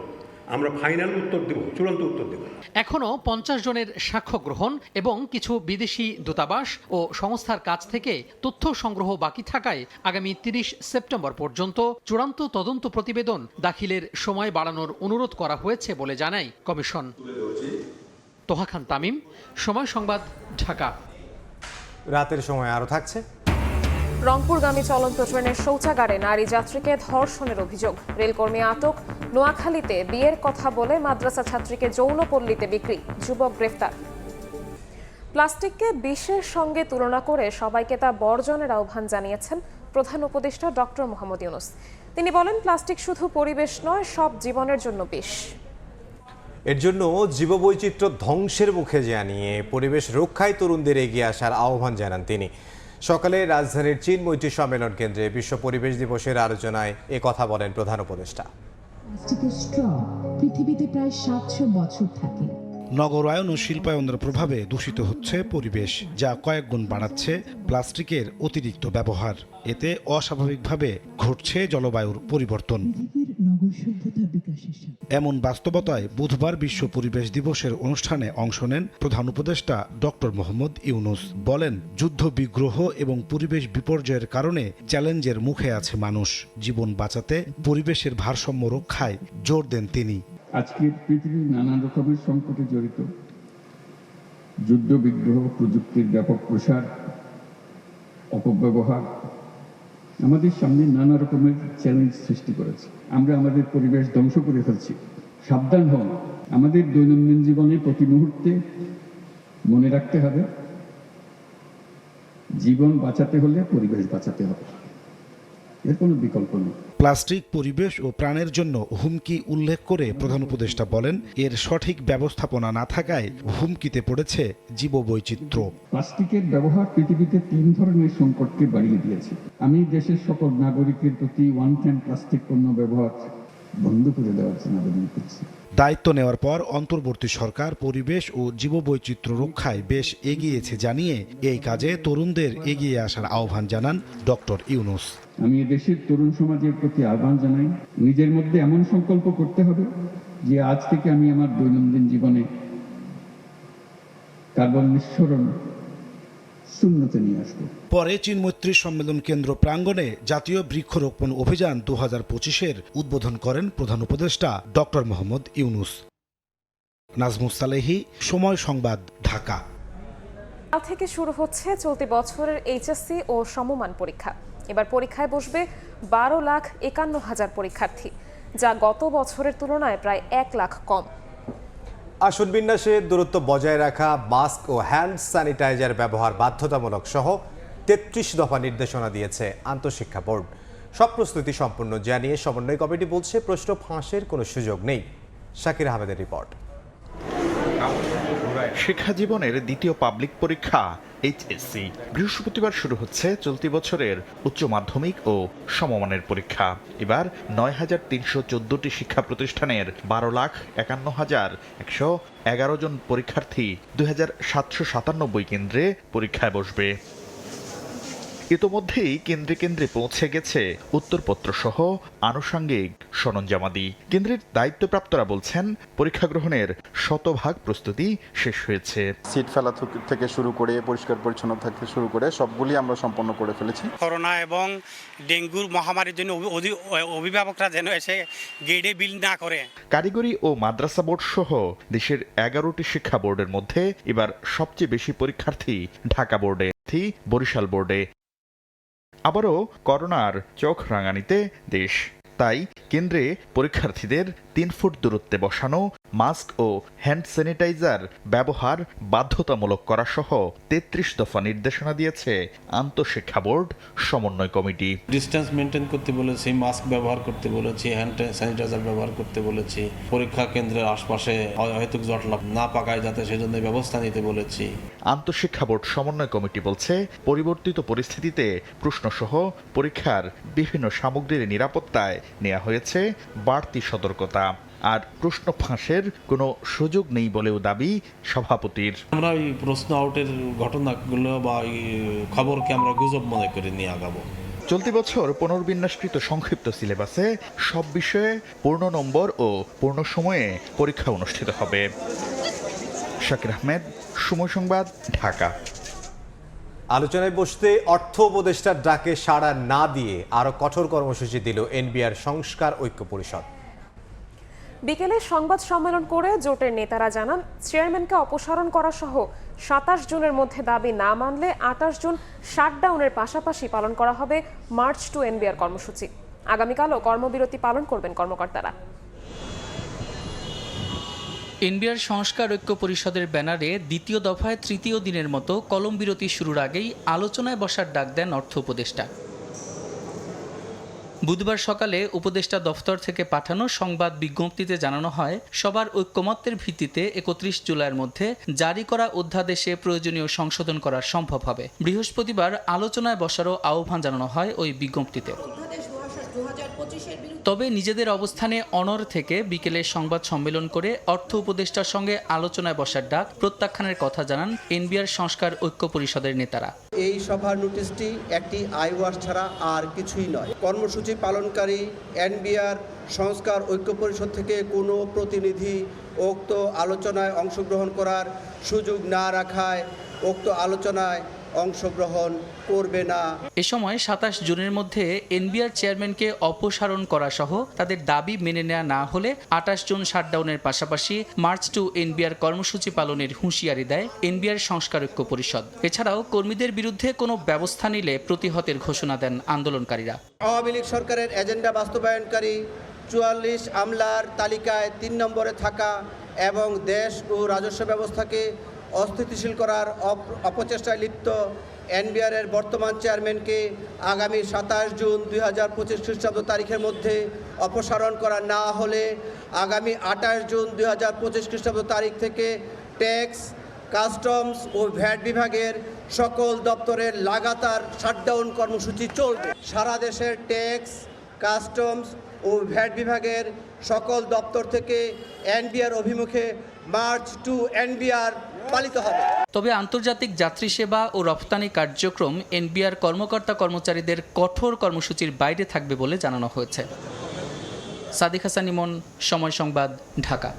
আমরা ফাইনাল উত্তর দেব, চূড়ান্ত উত্তর দেব। এখনো 50 জনের সাক্ষ্য গ্রহণ এবং কিছু বিদেশি দূতাবাস ও সংস্থার কাছ থেকে তথ্য সংগ্রহ বাকি থাকায় আগামী 30 সেপ্টেম্বর পর্যন্ত চূড়ান্ত তদন্ত প্রতিবেদন দাখিলের সময় বাড়ানোর অনুরোধ করা হয়েছে বলে জানায় কমিশন। তোহা খান তামিম, সময় সংবাদ, ঢাকা। রাতের সময় আরো থাকছে। রংপুরগামী চলন্ত ট্রেনের শৌচাগারে নারী যাত্রীকে ধর্ষণের অভিযোগ। রেলকর্মী আটক। নোয়াখালীতে বিয়ের কথা বলে মাদ্রাসা ছাত্রীকে যৌনপল্লীতে বিক্রি, যুবক গ্রেফতার। প্লাস্টিককে বিষের সঙ্গে তুলনা করে সবাইকে তা বর্জনের আহ্বান জানিয়েছেন প্রধান উপদেষ্টা ডক্টর মোহাম্মদ ইউনূস। তিনি বলেন, প্লাস্টিক শুধু পরিবেশ নয়, সব জীবনের জন্য বিষ। এর জন্য জীববৈচিত্র্য ধ্বংসের মুখে জানিয়ে পরিবেশ রক্ষায় তরুণদের এগিয়ে আসার আহ্বান জানান তিনি। সকালে রাজধানীর চিনমৈত্রী সম্মেলন কেন্দ্রে বিশ্ব পরিবেশ দিবসের আলোচনায় এ কথা বলেন প্রধান উপদেষ্টা। প্লাস্টিকের স্ট্র পৃথিবীতে প্রায় ৭০০ বছর থাকে। নগরায়ন ও শিল্পায়নের প্রভাবে দূষিত হচ্ছে পরিবেশ, যা কয়েক গুণ বাড়াচ্ছে প্লাস্টিকের অতিরিক্ত ব্যবহার। এতে অস্বাভাবিকভাবে ঘটছে জলবায়ুর পরিবর্তন। এমন বাস্তবতায় বুধবার বিশ্ব পরিবেশ দিবসের অনুষ্ঠানে অংশ নেন প্রধান উপদেষ্টা ডক্টর মোহাম্মদ ইউনূস। বলেন, যুদ্ধ বিগ্রহ এবং পরিবেশ বিপর্যয়ের কারণে চ্যালেঞ্জের মুখে আছে মানুষ। জীবন বাঁচাতে পরিবেশের ভারসাম্য রক্ষায় জোর দেন তিনি। আজকের পৃথিবী নানা রকমের সংকটে জড়িত। যুদ্ধ বিগ্রহ, প্রযুক্তির ব্যাপক প্রসার, অপব্যবহার আমাদের সামনে নানা রকমের চ্যালেঞ্জ সৃষ্টি করেছে। আমরা আমাদের পরিবেশ ধ্বংস করে ফেলছি। সাবধান হন। আমাদের দৈনন্দিন জীবনে প্রতি মুহূর্তে মনে রাখতে হবে, জীবন বাঁচাতে হলে পরিবেশ বাঁচাতে হবে, এর কোনো বিকল্প নেই। প্লাস্টিক পরিবেশ ও প্রাণের জন্য হুমকি উল্লেখ করে প্রধান উপদেষ্টা বলেন, এর সঠিক ব্যবস্থাপনা না থাকায় হুমকিতে পড়েছে জীববৈচিত্র্য। প্লাস্টিকের ব্যবহার পৃথিবীতে 3 ধরনের সংকটকে বাড়িয়ে দিয়েছে। আমি দেশের সকল নাগরিকের প্রতি ওয়ান টাইম প্লাস্টিক পণ্য ব্যবহার বন্ধ করে দেওয়ার জন্য আবেদন করছি। দায়িত্ব নেওয়ার পর অন্তর্বর্তী সরকার পরিবেশ ও জীববৈচিত্র্য রক্ষায় বেশ এগিয়েছে জানিয়ে এই কাজে তরুণদের এগিয়ে আসার আহ্বান জানান ডক্টর ইউনূস। আমি দেশের তরুণ সমাজের প্রতি আহ্বান জানাই, নিজের মধ্যে এমন সংকল্প করতে হবে যে আজ থেকে আমি আমার দৈনন্দিন জীবনে কার্বন নিঃসরণ শূন্যতে নিয়ে আসবো। পরে চিনমৈত্রী সম্মেলন কেন্দ্র প্রাঙ্গণে জাতীয় বৃক্ষরোপণ অভিযান 2025-এর উদ্বোধন করেন প্রধান উপদেষ্টা ডক্টর মোহাম্মদ ইউনূস। নাজমুস সালেহী, সময় সংবাদ, ঢাকা। কাল থেকে শুরু হচ্ছে চলতি বছরের এইচএসসি ও সমমান পরীক্ষা। এবার পরীক্ষায় বসবে 12,51,000 পরীক্ষার্থী, যা গত বছরের তুলনায় প্রায় 1 লাখ কম। আসন বিন্যাসে দূরত্ব বজায় রাখা, মাস্ক ও হ্যান্ড স্যানিটাইজার ব্যবহার বাধ্যতামূলক সহ 33 দফা নির্দেশনা দিয়েছে আন্তঃশিক্ষা বোর্ড। সব প্রস্তুতি সম্পূর্ণ জানিয়ে সমন্বয় কমিটি বলছে, প্রশ্ন ফাঁসের কোনো সুযোগ নেই। শাকির আহমেদের রিপোর্ট। শিক্ষা জীবনের দ্বিতীয় পাবলিক পরীক্ষা এইচএসসি বৃহস্পতিবার শুরু হচ্ছে চলতি বছরের উচ্চ মাধ্যমিক ও সমমানের পরীক্ষা। এবার 9,314টি শিক্ষা প্রতিষ্ঠানের 12,51,111 জন পরীক্ষার্থী 2,797 কেন্দ্রে পরীক্ষায় বসবে। ইতোমধ্যেই কেন্দ্রে কেন্দ্রে পৌঁছে গেছে উত্তরপত্র সহ আনুষঙ্গিক সরঞ্জামাদি। কেন্দ্রের দায়িত্বপ্রাপ্তরা বলছেন, পরীক্ষা গ্রহণের শতভাগ প্রস্তুতি শেষ হয়েছে। সিট ফেলা থেকে শুরু করে পরিষ্কার পরিচ্ছন্ন থেকে শুরু করে সবগুলি আমরা সম্পন্ন করে ফেলেছি। করোনা এবং ডেঙ্গুর মহামারীর জন্য অভিভাবকরা যেন এসে গেটে বিল না করে। কারিগরি ও মাদ্রাসা বোর্ড সহ দেশের 11টি শিক্ষা বোর্ডের মধ্যে এবার সবচেয়ে বেশি পরীক্ষার্থী ঢাকা বোর্ডে, বরিশাল বোর্ডে। আবারও করোনার চোখ রাঙানিতে দেশ, তাই কেন্দ্রে পরীক্ষার্থীদের 3 ফুট দূরত্বে বসানো, মাস্ক ও হ্যান্ড স্যানিটাইজার ব্যবহার বাধ্যতামূলক করা সহ 33 দফা নির্দেশনা দিয়েছে আন্তঃশিক্ষা বোর্ড সমন্বয় কমিটি। ডিস্টেন্স মেনটেন করতে বলেছি, মাস্ক ব্যবহার করতে বলেছি, হ্যান্ড স্যানিটাইজার ব্যবহার করতে বলেছি, পরীক্ষা কেন্দ্রের আশপাশে অহেতুক জটলা না পাকায় যাতে সেজন্য ব্যবস্থা নিতে বলেছি। আন্তঃশিক্ষা বোর্ড সমন্বয় কমিটি বলছে, পরিবর্তিত পরিস্থিতিতে প্রশ্নসহ পরীক্ষার বিভিন্ন সামগ্রীর নিরাপত্তায় নেওয়া হয়েছে বাড়তি সতর্কতা। আর প্রশ্ন ফাঁসের কোনো সুযোগ নেই বলেও দাবি সভাপতির। আমরা এই প্রশ্ন আউটের ঘটনাগুলো বা খবরকে আমরা গুজব মনে করে নিয়ে আগাবো। চলতি বছর পুনর্বিন্যাসকৃত সংক্ষিপ্ত সিলেবাসে সব বিষয়ে পূর্ণ নম্বর ও পূর্ণ সময়ে পরীক্ষা অনুষ্ঠিত হবে। শাকির আহমেদ, সময় সংবাদ, ঢাকা। আলোচনায় বসতে অর্থ উপদেষ্টার ডাকে সাড়া না দিয়ে আরো কঠোর কর্মসূচি দিল এনবিআর সংস্কার ঐক্য পরিষদ। বিকেলে সংবাদ সম্মেলন করে জোটের নেতারা জানান, চেয়ারম্যানকে অপসারণ করা সহ 27 জুনের মধ্যে দাবি না মানলে 28 জুন শাটডাউনের পাশাপাশি পালন করা হবে মার্চ টু এনবিআর কর্মসূচি। আগামীকালও কর্মবিরতি পালন করবেন কর্মকর্তারা। এনবিআর সংস্কার ঐক্য পরিষদের ব্যানারে দ্বিতীয় দফায় তৃতীয় দিনের মতো কলম বিরতি শুরুর আগেই আলোচনায় বসার ডাক দেন অর্থ উপদেষ্টা। বুধবার সকালে উপদেষ্টা দফতর থেকে পাঠানো সংবাদ বিজ্ঞপ্তিতে জানানো হয়, সবার ঐক্যমত্যের ভিত্তিতে 31 জুলাইয়ের মধ্যে জারি করা অধ্যাদেশে প্রয়োজনীয় সংশোধন করা সম্ভব হবে। বৃহস্পতিবার আলোচনায় বসারও আহ্বান জানানো হয় ওই বিজ্ঞপ্তিতে। তবে নিজেদের অবস্থানে অনড় থেকে বিকেলে সংবাদ সম্মেলন করে অর্থ উপদেষ্টার সঙ্গে আলোচনায় বসার ডাক প্রত্যাখ্যানের কথা জানান এনবিআর সংস্কার ঐক্য পরিষদের নেতারা। এই সভার নোটিশটি একটি আইওয়াস ছাড়া আর কিছুই নয়। কর্মসূচি পালনকারী এনবিআর সংস্কার ঐক্য পরিষদ থেকে কোনো প্রতিনিধি উক্ত আলোচনায় অংশগ্রহণ করার সুযোগ না রাখায় উক্ত আলোচনায় অংশগ্রহণ করবে না। এ সময় 27 জুনের মধ্যে এনবিআর চেয়ারম্যানকে অপসারণ করা সহ তাদের দাবি মেনে নেওয়া না হলে 28 জুন শাটডাউনের পাশাপাশি মার্চ টু এনবিআর কর্মসূচি পালনের হুঁশিয়ারি দেয় এনবিআর সংস্কার ঐক্য পরিষদ। এছাড়াও কর্মীদের বিরুদ্ধে কোনো ব্যবস্থা নিলে প্রতিহতের ঘোষণা দেন আন্দোলনকারীরা। আওয়ামী লীগ সরকারের এজেন্ডা বাস্তবায়নকারী 44 আমলার তালিকায় 3 নম্বরে থাকা এবং দেশ ও রাজস্ব ব্যবস্থাকে অস্থিতিশীল করার অপচেষ্টায় লিপ্ত এনবিআরের বর্তমান চেয়ারম্যানকে আগামী 27 জুন 2025 খ্রিস্টাব্দ তারিখের মধ্যে অপসারণ করা না হলে আগামী 28 জুন 2025 খ্রিস্টাব্দ তারিখ থেকে ট্যাক্স, কাস্টমস ও ভ্যাট বিভাগের সকল দপ্তরের লাগাতার শাটডাউন কর্মসূচি চলবে। সারা দেশের ট্যাক্স, কাস্টমস ও ভ্যাট বিভাগের সকল দপ্তর থেকে এনবিআর অভিমুখে মার্চ টু এনবিআর পালিত হবে। তবে আন্তর্জাতিক যাত্রী সেবা ও রপ্তানি কার্যক্রম এনবিআর কর্মকর্তা কর্মচারীদের কঠোর কর্মসূচির বাইরে থাকবে বলে জানানো হয়েছে। সাদিক হাসান ইমন, সময় সংবাদ, ঢাকা।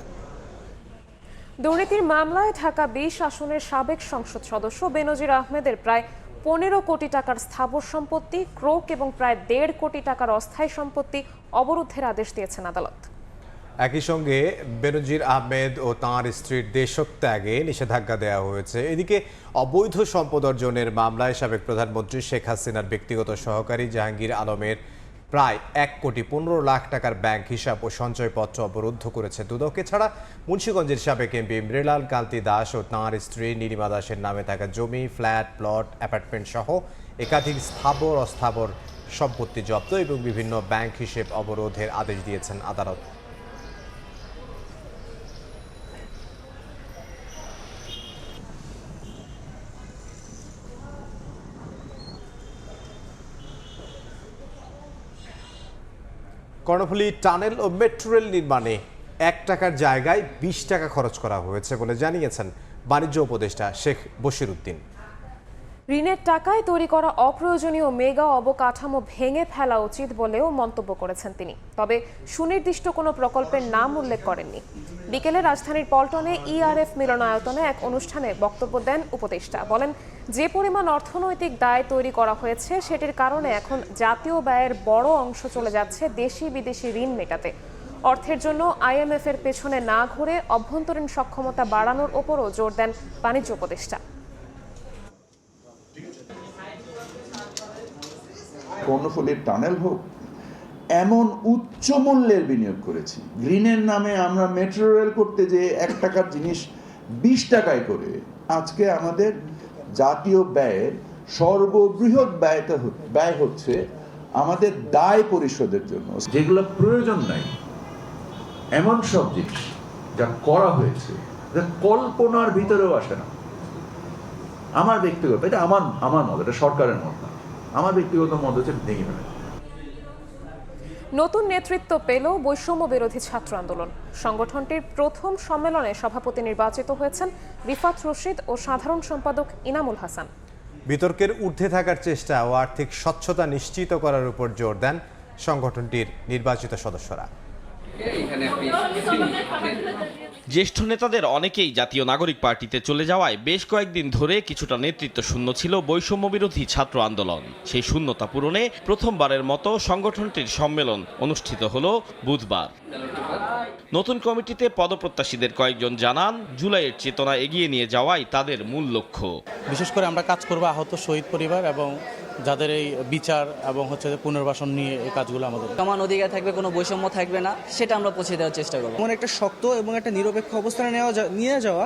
দুর্নীতির মামলায় ঢাকা 20 আসনের সাবেক সংসদ সদস্য বেনজির আহমেদের প্রায় 15 কোটি টাকার স্থাবর সম্পত্তি ক্রোক এবং প্রায় 1.5 কোটি টাকার অস্থায়ী সম্পত্তি অবরুদ্ধের আদেশ দিয়েছেন আদালত। একই সঙ্গে বেনজির আহমেদ ও তাঁর স্ত্রীর দেশত্যাগে নিষেধাজ্ঞা দেওয়া হয়েছে। এদিকে অবৈধ সম্পদ অর্জনের মামলায় সাবেক প্রধানমন্ত্রী শেখ হাসিনার ব্যক্তিগত সহকারী জাহাঙ্গীর আলমের প্রায় 1 কোটি 15 লাখ টাকার ব্যাংক হিসাব ও সঞ্চয়পত্র অবরুদ্ধ করেছে দুদক। এছাড়া মুন্সিগঞ্জের সাবেক এমপি মৃণাল কান্তি দাস ও তাঁর স্ত্রী নীলিমা দাসের নামে থাকা জমি, ফ্ল্যাট, প্লট, অ্যাপার্টমেন্ট সহ একাধিক স্থাবর অস্থাবর সম্পত্তি জব্দ এবং বিভিন্ন ব্যাংক হিসেব অবরোধের আদেশ দিয়েছেন আদালত। কর্ণফুলী টানেল ও মেট্রো রেল নির্মাণে 1 টাকার জায়গায় 20 টাকা খরচ করা হয়েছে বলে জানিয়েছেন বাণিজ্য উপদেষ্টা শেখ বশির উদ্দিন। ঋণের টাকায় তৈরি করা অপ্রয়োজনীয় মেগা অবকাঠামো ভেঙে ফেলা উচিত বলেও মন্তব্য করেছেন তিনি। তবে সুনির্দিষ্ট কোনো প্রকল্পের নাম উল্লেখ করেননি। বিকেলে রাজধানীর পল্টনে ইআরএফ মিলনায়তনে এক অনুষ্ঠানে বক্তব্য দেন উপদেষ্টা। বলেন, যে পরিমাণ অর্থনৈতিক দায় তৈরি করা হয়েছে সেটির কারণে এখন জাতীয় ব্যয়ের বড় অংশ চলে যাচ্ছে দেশি বিদেশি ঋণ মেটাতে। অর্থের জন্য আইএমএফ এর পেছনে না ঘুরে অভ্যন্তরীণ সক্ষমতা বাড়ানোর ওপরও জোর দেন বাণিজ্য উপদেষ্টা। কর্ণফুলীর টানেল হোক, এমন উচ্চ মূল্যের বিনিয়োগ করেছি। ঋণের নামে আমরা মেট্রো রেল করতে যে 1 টাকার জিনিস 20 টাকায় করে আজকে আমাদের জাতীয় ব্যয়ের সর্ববৃহৎ ব্যয় হচ্ছে আমাদের দায় পরিশোধের জন্য। যেগুলো প্রয়োজন নাই এমন সব জিনিস যা করা হয়েছে যা কল্পনার ভিতরেও আসে না। আমার ব্যক্তিগত, এটা আমার মত, এটা সরকারের মত না, আমার ব্যক্তিগত মত হচ্ছে ভেঙে ফেলে। নতুন নেতৃত্ব পেল বৈষম্য বিরোধী ছাত্র আন্দোলন। সংগঠনটির প্রথম সম্মেলনে সভাপতি নির্বাচিত হয়েছেন রিফাত রশিদ ও সাধারণ সম্পাদক ইনামুল হাসান। বিতর্কের ঊর্ধ্বে থাকার চেষ্টা ও আর্থিক স্বচ্ছতা নিশ্চিত করার উপর জোর দেন সংগঠনটির নির্বাচিত সদস্যরা। জ্যেষ্ঠ নেতাদের অনেকেই জাতীয় নাগরিক পার্টিতে চলে যাওয়ায় বেশ কয়েকদিন ধরে কিছুটা নেতৃত্ব শূন্য ছিল বৈষম্য বিরোধী ছাত্র আন্দোলন। সেই শূন্যতা পূরণে প্রথমবারের মতো সংগঠনটির সম্মেলন অনুষ্ঠিত হলো বুধবার। নতুন কমিটিতে পদপ্রত্যাশীদের কয়েকজন জানান, জুলাইয়ের চেতনা এগিয়ে নিয়ে যাওয়াই তাদের মূল লক্ষ্য। বিশেষ করে আমরা কাজ করব আহত শহীদ পরিবার এবং যাদের এই বিচার এবং হচ্ছে পুনর্বাসন নিয়ে এই কাজগুলো আমাদের সমান অধিকার থাকবে, কোনো বৈষম্য থাকবে না, সেটা আমরা পৌঁছে দেওয়ার চেষ্টা করবো। এমন একটা শক্ত এবং একটা নিরপেক্ষ অবস্থানে নিয়ে যাওয়া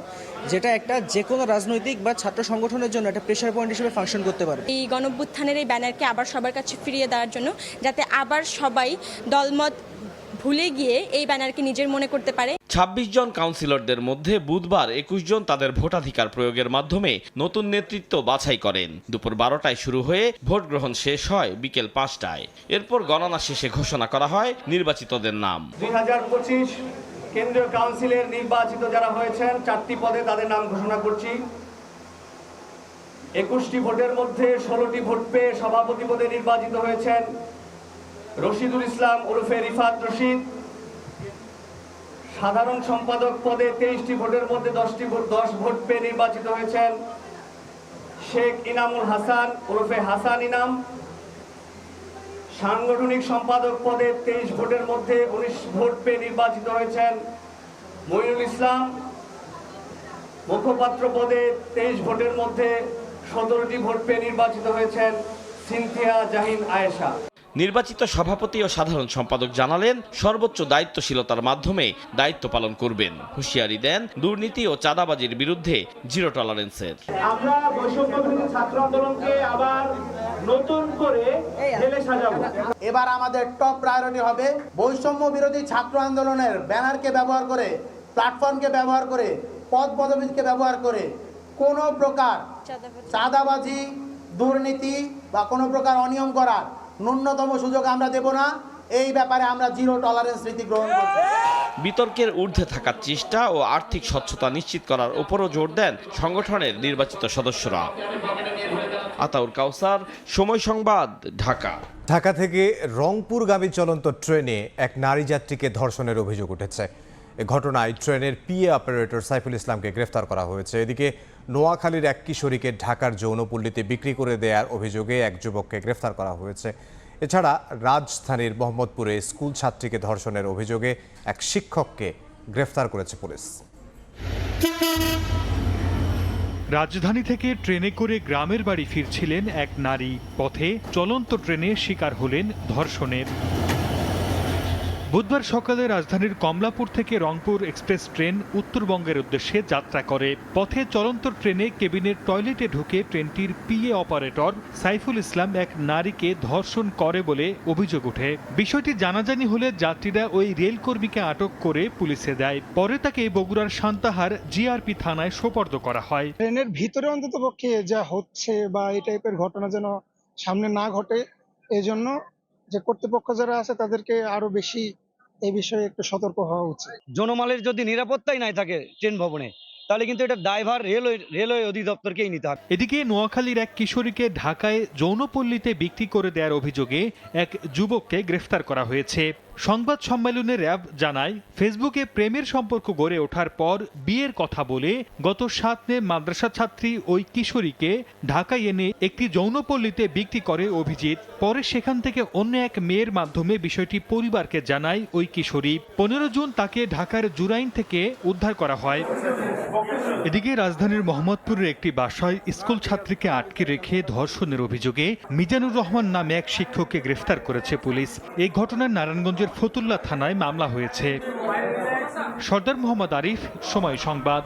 যেটা একটা যে কোনো রাজনৈতিক বা ছাত্র সংগঠনের জন্য একটা প্রেশার পয়েন্ট হিসেবে ফাংশন করতে পারে। এই গণঅভ্যুত্থানের এই ব্যানারকে আবার সবার কাছে ফিরিয়ে দেওয়ার জন্য, যাতে আবার সবাই দলমত ভুলে গিয়ে এই ব্যানারকে নিজের মনে করতে পারে। ২৬ জন কাউন্সিলরদের মধ্যে বুধবার ২১ জন তাদের ভোটাধিকার প্রয়োগের মাধ্যমে নতুন নেতৃত্ব বাছাই করেন। দুপুর ১২টায় শুরু হয়ে ভোট গ্রহণ শেষ হয় বিকেল ৫টায়। এরপর গণনা শেষে ঘোষণা করা হয় নির্বাচিতদের নাম। ২০২৫ কেন্দ্রীয় কাউন্সিলের নির্বাচিত যারা হয়েছেন ৪টি পদে তাদের নাম ঘোষণা করছি। ২১টি ভোটের মধ্যে ১৬টি ভোট পেয়ে সভাপতি পদে নির্বাচিত হয়েছেন রশিদুল ইসলাম ওরফে রিফাত রশিদ। সাধারণ সম্পাদক পদে 23টি ভোটের মধ্যে 10 ভোট পেয়ে নির্বাচিত হয়েছেন শেখ ইনামুল হাসান ওরফে হাসান ইনাম। সাংগঠনিক সম্পাদক পদে 23 ভোটের মধ্যে 19 ভোট পেয়ে নির্বাচিত হয়েছেন মইনুল ইসলাম। মুখপাত্র পদে 23 ভোটের মধ্যে 17টি ভোট পেয়ে নির্বাচিত হয়েছেন সিনথিয়া জাহিন আয়েশা। নির্বাচিত সভাপতি ও সাধারণ সম্পাদক জানালেন সর্বোচ্চ দায়িত্বশীলতার মাধ্যমে দায়িত্ব পালন করবেন। হুঁশিয়ারি দেন দুর্নীতি ও চাঁদাবাজির বিরুদ্ধে জিরো টলারেন্সের। আমরা বৈষম্য বিরোধী ছাত্র আন্দোলনকে আবার নতুন করে ঢেলে সাজাবো। এবার আমাদের টপ প্রায়োরিটি হবে বৈষম্য বিরোধী ছাত্র আন্দোলনের ব্যানারকে ব্যবহার করে, প্ল্যাটফর্মকে ব্যবহার করে, পদ পদবীকে ব্যবহার করে কোনো প্রকার চাঁদাবাজি, দুর্নীতি বা কোনো প্রকার অনিয়ম করার ন্যূনতম সুযোগ আমরা দেব না। এই ব্যাপারে আমরা জিরো টলারেন্স নীতি গ্রহণ করছি। বিতর্কের ঊর্ধ্বে থাকার চেষ্টা ও আর্থিক স্বচ্ছতা নিশ্চিত করার উপরও জোর দেন সংগঠনের নির্বাচিত সদস্যরা। আতাউর কাউসার, সময় সংবাদ, ঢাকা। ঢাকা থেকে রংপুরগামী চলন্ত ট্রেনে এক নারী যাত্রীকে ধর্ষণের অভিযোগ উঠেছে। এ ঘটনায় ট্রেনের পিএ অপারেটর সাইফুল ইসলামকে গ্রেফতার করা হয়েছে। এদিকে নোয়াখালীর এক কিশোরীকে ঢাকার যৌনপল্লীতে বিক্রি করে দেওয়ার অভিযোগে এক যুবককে গ্রেফতার করা হয়েছে। এছাড়া রাজধানীর মোহাম্মদপুরে স্কুল ছাত্রীকে ধর্ষণের অভিযোগে এক শিক্ষককে গ্রেফতার করেছে পুলিশ। রাজধানী থেকে ট্রেনে করে গ্রামের বাড়ি ফিরছিলেন এক নারী। পথে চলন্ত ট্রেনে শিকার হলেন ধর্ষণের। বুধবার সকালে রাজধানীর কমলাপুর থেকে রংপুর এক্সপ্রেস ট্রেন উত্তরবঙ্গের উদ্দেশ্যে যাত্রা করে। পথে চলন্ত ট্রেনে কেবিনের টয়লেটে ঢুকে ট্রেনটির পিএ অপারেটর সাইফুল ইসলাম এক নারীকে ধর্ষণ করে বলে অভিযোগ ওঠে। বিষয়টি জানাজানি হলে যাত্রীরা ওই রেলকর্মীকে আটক করে পুলিশে দেয়। পরে তাকে বগুড়ার সান্তাহার জিআরপি থানায় সোপর্দ করা হয়। ট্রেনের ভিতরে অন্তত পক্ষে যা হচ্ছে বা এই টাইপের ঘটনা যেন সামনে না ঘটে, এজন্য যে কর্তৃপক্ষ যারা আছে তাদেরকে আরো বেশি এই বিষয়ে একটু সতর্ক হওয়া উচিত। জনমালের যদি নিরাপত্তাই নাই থাকে ট্রেন ভবনে, তাহলে কিন্তু এটা ড্রাইভার রেলওয়ে অধিদপ্তরকেই নিতে হবে। এদিকে নোয়াখালীর এক কিশোরীকে ঢাকায় যৌনপল্লীতে বিক্রি করে দেওয়ার অভিযোগে এক যুবককে গ্রেফতার করা হয়েছে। সংবাদ সম্মেলনে র্যাব জানায়, ফেসবুকে প্রেমের সম্পর্ক গড়ে ওঠার পর বিয়ের কথা বলে গত ৭ মে মাদ্রাসা ছাত্রী ওই কিশোরীকে ঢাকায় এনে একটি যৌনপল্লীতে বিক্রি করে অভিজিৎ। পরে সেখান থেকে অন্য এক মেয়ের মাধ্যমে বিষয়টি পরিবারকে জানায় ওই কিশোরী। ১৫ জুন তাকে ঢাকার জুরাইন থেকে উদ্ধার করা হয়। এদিকে রাজধানীর মোহাম্মদপুরের একটি বাসায় স্কুল ছাত্রীকে আটকে রেখে ধর্ষণের অভিযোগে মিজানুর রহমান নামে এক শিক্ষককে গ্রেফতার করেছে পুলিশ। এই ঘটনায় নারায়ণগঞ্জের ফতুল্লা থানায় মামলা হয়েছে। সর্দার মোহাম্মদ আরিফ, সময় সংবাদ।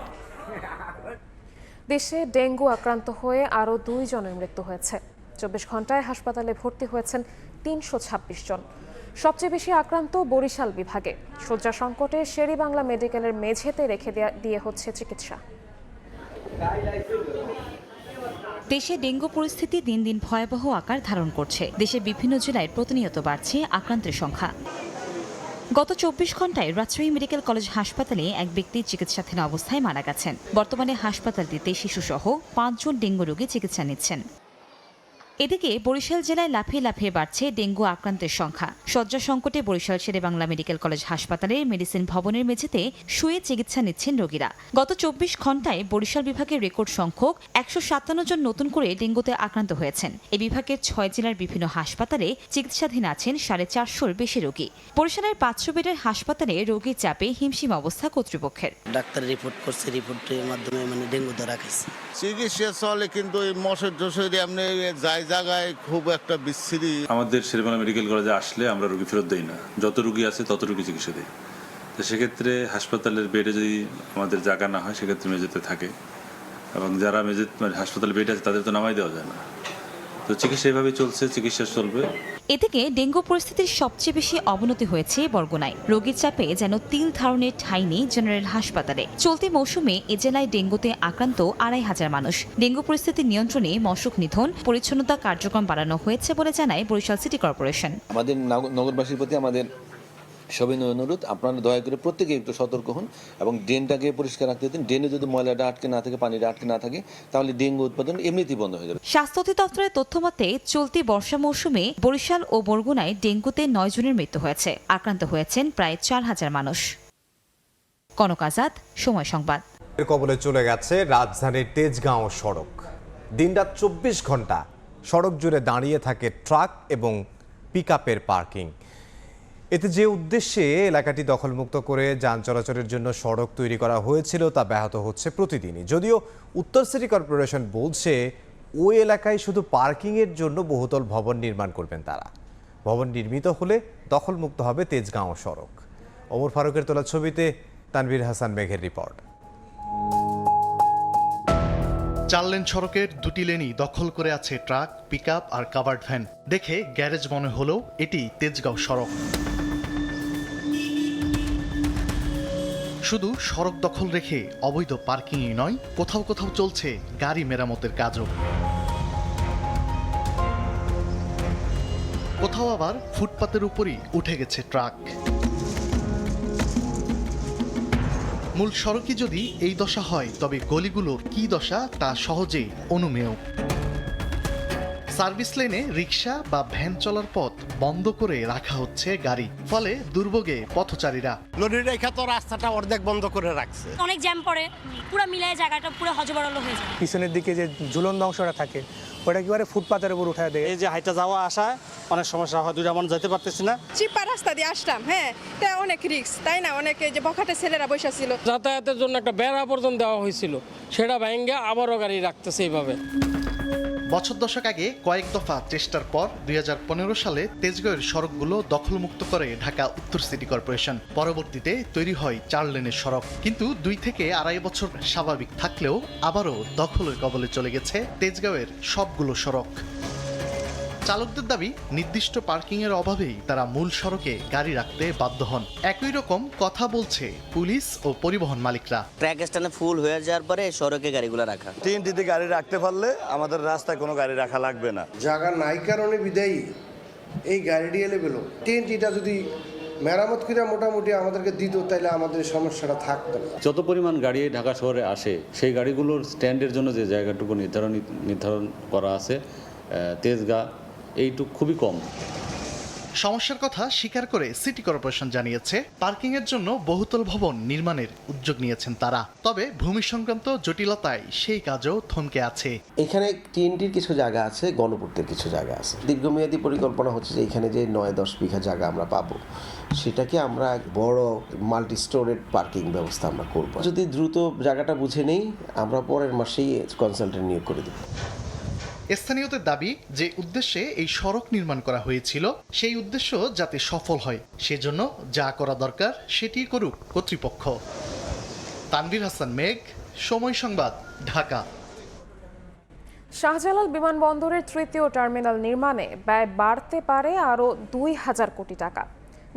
দেশে ডেঙ্গু আক্রান্ত হয়ে আরও 2 জনের মৃত্যু হয়েছে। 24 ঘন্টায় হাসপাতালে ভর্তি হয়েছেন 326 জন। সবচেয়ে বেশি আক্রান্ত বরিশাল বিভাগে। শয্যা সংকটে শেরেবাংলা মেডিকেলের মেঝেতে রেখে দিয়ে হচ্ছে চিকিৎসা। দেশে ডেঙ্গু পরিস্থিতি দিন দিন ভয়াবহ আকার ধারণ করছে। দেশের বিভিন্ন জেলায় প্রতিনিয়ত বাড়ছে আক্রান্তের সংখ্যা। গত 24 ঘন্টায় রাজশাহী মেডিকেল কলেজ হাসপাতালে এক ব্যক্তি চিকিৎসাধীন অবস্থায় মারা গেছেন। বর্তমানে হাসপাতালটিতে শিশুসহ 5 জন ডেঙ্গু রোগী চিকিৎসা নিচ্ছেন। এদিকে বরিশাল জেলায় লাফিয়ে লাফিয়ে বাড়ছে ডেঙ্গু আক্রান্তের সংখ্যা। শয্যা সংকটে বরিশাল শেরেবাংলা মেডিকেল কলেজ হাসপাতালের মেডিসিন ভবনের মেঝেতে শুয়ে চিকিৎসা নিচ্ছেন রোগীরা। গত 24 ঘন্টায় বরিশাল বিভাগের রেকর্ড সংখ্যক 157 জন নতুন করে ডেঙ্গুতে আক্রান্ত হয়েছেন। এই বিভাগের 6 জেলার বিভিন্ন হাসপাতালে চিকিৎসাধীন আছেন 450-র বেশি রোগী। বরিশালের 500 বেডের হাসপাতালে রোগীর চাপে হিমশিম অবস্থা কর্তৃপক্ষের। ডাক্তার রিপোর্ট করছে, রিপোর্টের মাধ্যমে ডিঙ্গু ধরা খাইছে। চিকিৎসা চলে কিন্তু মশের দোষে এমনি যায় জায়গায় খুব একটা বিচ্ছিরি। আমাদের শেরেবাংলা মেডিকেল কলেজে আসলে আমরা রোগী ফেরত দেই না, যত রোগী আছে তত রোগী চিকিৎসা দিই। তো সেক্ষেত্রে হাসপাতালের বেডে যদি আমাদের জায়গা না হয় সেক্ষেত্রে মেঝেতে থাকে, এবং যারা হাসপাতালে বেড আছে তাদের তো নামাই দেওয়া যায় না। তো চিকিৎসা এভাবে চলছে, চিকিৎসা চলবে। এদিকে ডেঙ্গু পরিস্থিতির সবচেয়ে বেশি অবনতি হয়েছে বরগুনায়। রোগীর চাপে যেন তিল ধারণের ঠাঁই নেই জেনারেল হাসপাতালে। চলতি মৌসুমে এ জেলায় ডেঙ্গুতে আক্রান্ত ২৫০০ মানুষ। ডেঙ্গু পরিস্থিতি নিয়ন্ত্রণে মশক নিধন, পরিচ্ছন্নতা কার্যক্রম বাড়ানো হয়েছে বলে জানায় বরিশাল সিটি কর্পোরেশন। আমাদের নগরবাসীর প্রতি আমাদের সবিনয় অনুরোধ, আপনারা দয়া করে প্রত্যেকে একটু সতর্ক হন এবং ড্রেনটাকে পরিষ্কার রাখতে দিন। ড্রেনে যদি ময়লাটা আটকে না থাকে, পানিটা আটকে না থাকে, তাহলে ডেঙ্গু উৎপাদন এমনিতেই বন্ধ হয়ে যাবে। স্বাস্থ্য অধিদপ্তরের তথ্য মতে চলতি বর্ষা মৌসুমে বরিশাল ও বরগুনায় ডেঙ্গুতে ৯ জনের মৃত্যু হয়েছে। আক্রান্ত হয়েছেন প্রায় ৪,০০০ মানুষ। কনক আজাদ, সময় সংবাদ। এর কবলে চলে গেছে রাজধানীর তেজগাঁও সড়ক। দিনরাত ২৪ ঘন্টা সড়ক জুড়ে দাঁড়িয়ে থাকে ট্রাক এবং পিকআপের পার্কিং। এতে যে উদ্দেশ্যে এলাকাটি দখলমুক্ত করে যান চলাচলের জন্য সড়ক তৈরি করা হয়েছিল তা ব্যাহত হচ্ছে প্রতিদিনই। যদিও উত্তর সিটি কর্পোরেশন বলছে ওই এলাকায় শুধু পার্কিংয়ের জন্য বহুতল ভবন নির্মাণ করবেন তারা। ভবন নির্মিত হলে দখলমুক্ত হবে তেজগাঁও সড়ক। ওমর ফারুকের তোলা ছবিতে তানভীর হাসান মেঘের রিপোর্ট। ৪ লেন সড়কের ২টি লেনই দখল করে আছে ট্রাক, পিকআপ আর কাভার্ড ভ্যান। দেখে গ্যারেজ মনে হলেও এটি তেজগাঁও সড়ক। শুধু সড়ক দখল রেখে অবৈধ পার্কিংই নয়, কোথাও কোথাও চলছে গাড়ি মেরামতের কাজও। কোথাও আবার ফুটপাতের উপরই উঠে গেছে ট্রাক। মূল সড়কই যদি এই দশা হয়, তবে গলিগুলোর কি দশা তা সহজেই অনুমেয়। সার্ভিস লেনে রিক্সা বা ভ্যান চলার পথ বন্ধ করে রাখা হচ্ছে গাড়ি, ফলে দুর্ভোগে পথচারীরা। লরি রেখা তো রাস্তাটা অর্ধেক বন্ধ করে রাখছে, অনেক জ্যাম পড়ে, পুরো মিলায় জায়গাটা পুরো হজবরল হয়ে যায়। পিছনের দিকে যে ঝুলন্ত অংশটা থাকে ওটা একেবারে ফুটপাতের উপর উঠায় দেয়। এই যে হাইটা যাওয়া আসা অনেক সমস্যা হয়, দুইটা মানুষ যেতে পারতেছি না। চিপা রাস্তা দিয়ে আসলাম, হ্যাঁ এটা অনেক রিস্ক, তাই না? অনেকে যে বখাটে ছেলেরা বসে ছিল, যাতায়াতের জন্য একটা বেড়া পর্যন্ত দেওয়া হয়েছিল, সেটা ভেঙে আবারও গাড়ি রাখতেছে এইভাবে। বছর দশক আগে কয়েক দফা চেষ্টার পর ২০১৫ সালে তেজগাঁওয়ের সড়কগুলো দখলমুক্ত করে ঢাকা উত্তর সিটি কর্পোরেশন। পরবর্তীতে তৈরি হয় ৪ লেনের সড়ক। কিন্তু ২ থেকে আড়াই বছর স্বাভাবিক থাকলেও আবারও দখলের কবলে চলে গেছে তেজগাঁওয়ের সবগুলো সড়ক। চালকদের দাবি, নির্দিষ্ট পার্কিংয়ের অভাবেই তারা মূল সড়কে গাড়ি রাখতে বাধ্য হন। একই রকম কথা বলছে পুলিশ ও পরিবহন মালিকরা। ট্র্যাক স্ট্যান্ডে ফুল হয়ে যাওয়ার পরে সড়কে গাড়িগুলো রাখা। TNT-তে গাড়ি রাখতে পারলে আমাদের রাস্তায় কোনো গাড়ি রাখা লাগবে না। জায়গা নাই কারণে বিদায়ী এই গাড়িটি এলে পেল। TNT-টা যদি মেরামত করে মোটামুটি আমাদেরকে দিত, তাইলে আমাদের সমস্যাটা থাকতো না। যত পরিমাণ গাড়ি ঢাকা শহরে আসে, সেই গাড়িগুলোর স্ট্যান্ডের জন্য যে জায়গাটুকু নির্ধারণ করা আছে তেজগাঁ, এইটুকু খুবই কম। সমস্যার কথা স্বীকার করে সিটি কর্পোরেশন জানিয়েছে, পার্কিংয়ের জন্য বহুতল ভবন নির্মাণের উদ্যোগ নিয়েছেন তারা। তবে ভূমি সংক্রান্ত জটিলতায় সেই কাজও থমকে আছে। এখানে TNT-র কিছু জায়গা আছে, গণপূর্তের কিছু জায়গা আছে। দীর্ঘমেয়াদী পরিকল্পনা হচ্ছে যে এখানে যে ৯-১০ বিঘা জায়গা আমরা পাবো, সেটাকে আমরা বড় মাল্টি স্টোরেড পার্কিং ব্যবস্থা আমরা করব। যদি দ্রুত জায়গাটা বুঝে নেই, আমরা পরের মাসেই কনসালটেন্ট নিয়োগ করে দেব। স্থানীয়দের দাবি, যে উদ্দেশ্যে এই সড়ক নির্মাণ করা হয়েছিল সেই উদ্দেশ্য যাতে সফল হয়, সেজন্য যা করা দরকার সেটি করুক কর্তৃপক্ষ। তানভীর হাসান মেঘ, সময় সংবাদ, ঢাকা। শাহজালাল বিমানবন্দরের ৩য় টার্মিনাল নির্মাণে ব্যয় বাড়তে পারে আরও ২,০০০ কোটি টাকা।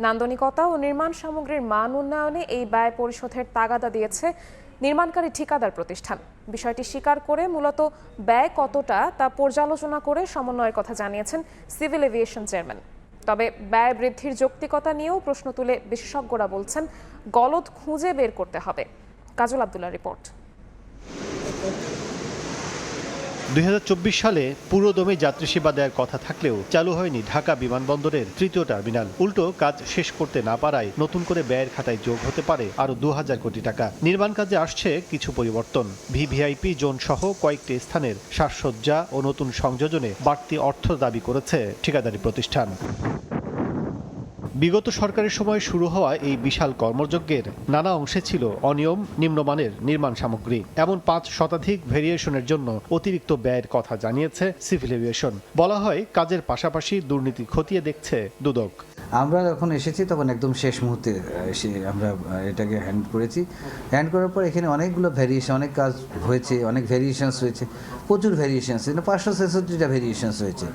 নান্দনিকতা ও নির্মাণ সামগ্রীর মান উন্নয়নে এই ব্যয় পরিশোধের তাগাদা দিয়েছে নির্মাণকারী ঠিকাদার প্রতিষ্ঠান। বিষয়টি স্বীকার করে মূলত ব্যয় কতটা তা পর্যালোচনা করে সমন্বয়ের কথা জানিয়েছেন সিভিল এভিয়েশন চেয়ারম্যান। তবে ব্যয় বৃদ্ধির যৌক্তিকতা নিয়েও প্রশ্ন তুলে বিশেষজ্ঞরা বলছেন গলদ খুঁজে বের করতে হবে। কাজল আব্দুল্লাহ রিপোর্ট। ২০২৪ সালে পুরোদমে যাত্রী সেবা দেওয়ার কথা থাকলেও চালু হয়নি ঢাকা বিমানবন্দরের ৩য় টার্মিনাল। উল্টো কাজ শেষ করতে না পারায় নতুন করে ব্যয়ের খাতায় যোগ হতে পারে আরও ২,০০০ কোটি টাকা। নির্মাণ কাজে আসছে কিছু পরিবর্তন। ভিভিআইপি জোন সহ কয়েকটি স্থানের সাজসজ্জা ও নতুন সংযোজনে বাড়তি অর্থ দাবি করেছে ঠিকাদারি প্রতিষ্ঠান। বিগত সরকারের সময় শুরু হওয়া এই বিশাল কর্মযজ্ঞের নানা অংশে ছিল অনিয়ম, নিম্নমানের নির্মাণ সামগ্রী। এমন 5 শতাধিক ভেরিয়েশনের জন্য অতিরিক্ত ব্যয়ের কথা জানিয়েছে সিভিল এভিয়েশন। বলা হয় কাজের পাশাপাশি দুর্নীতি খতিয়ে দেখছে দুদক। আমরা যখন এসেছি তখন একদম শেষ মুহূর্তে এসে আমরা এটাকে হ্যান্ড করেছি। হ্যান্ড করার পর এখানে অনেকগুলো ভ্যারিয়েশন, অনেক কাজ হয়েছে, অনেক ভ্যারিয়েশনস হয়েছে, প্রচুর ভ্যারিয়েশনস, 566টা ভ্যারিয়েশনস হয়েছে।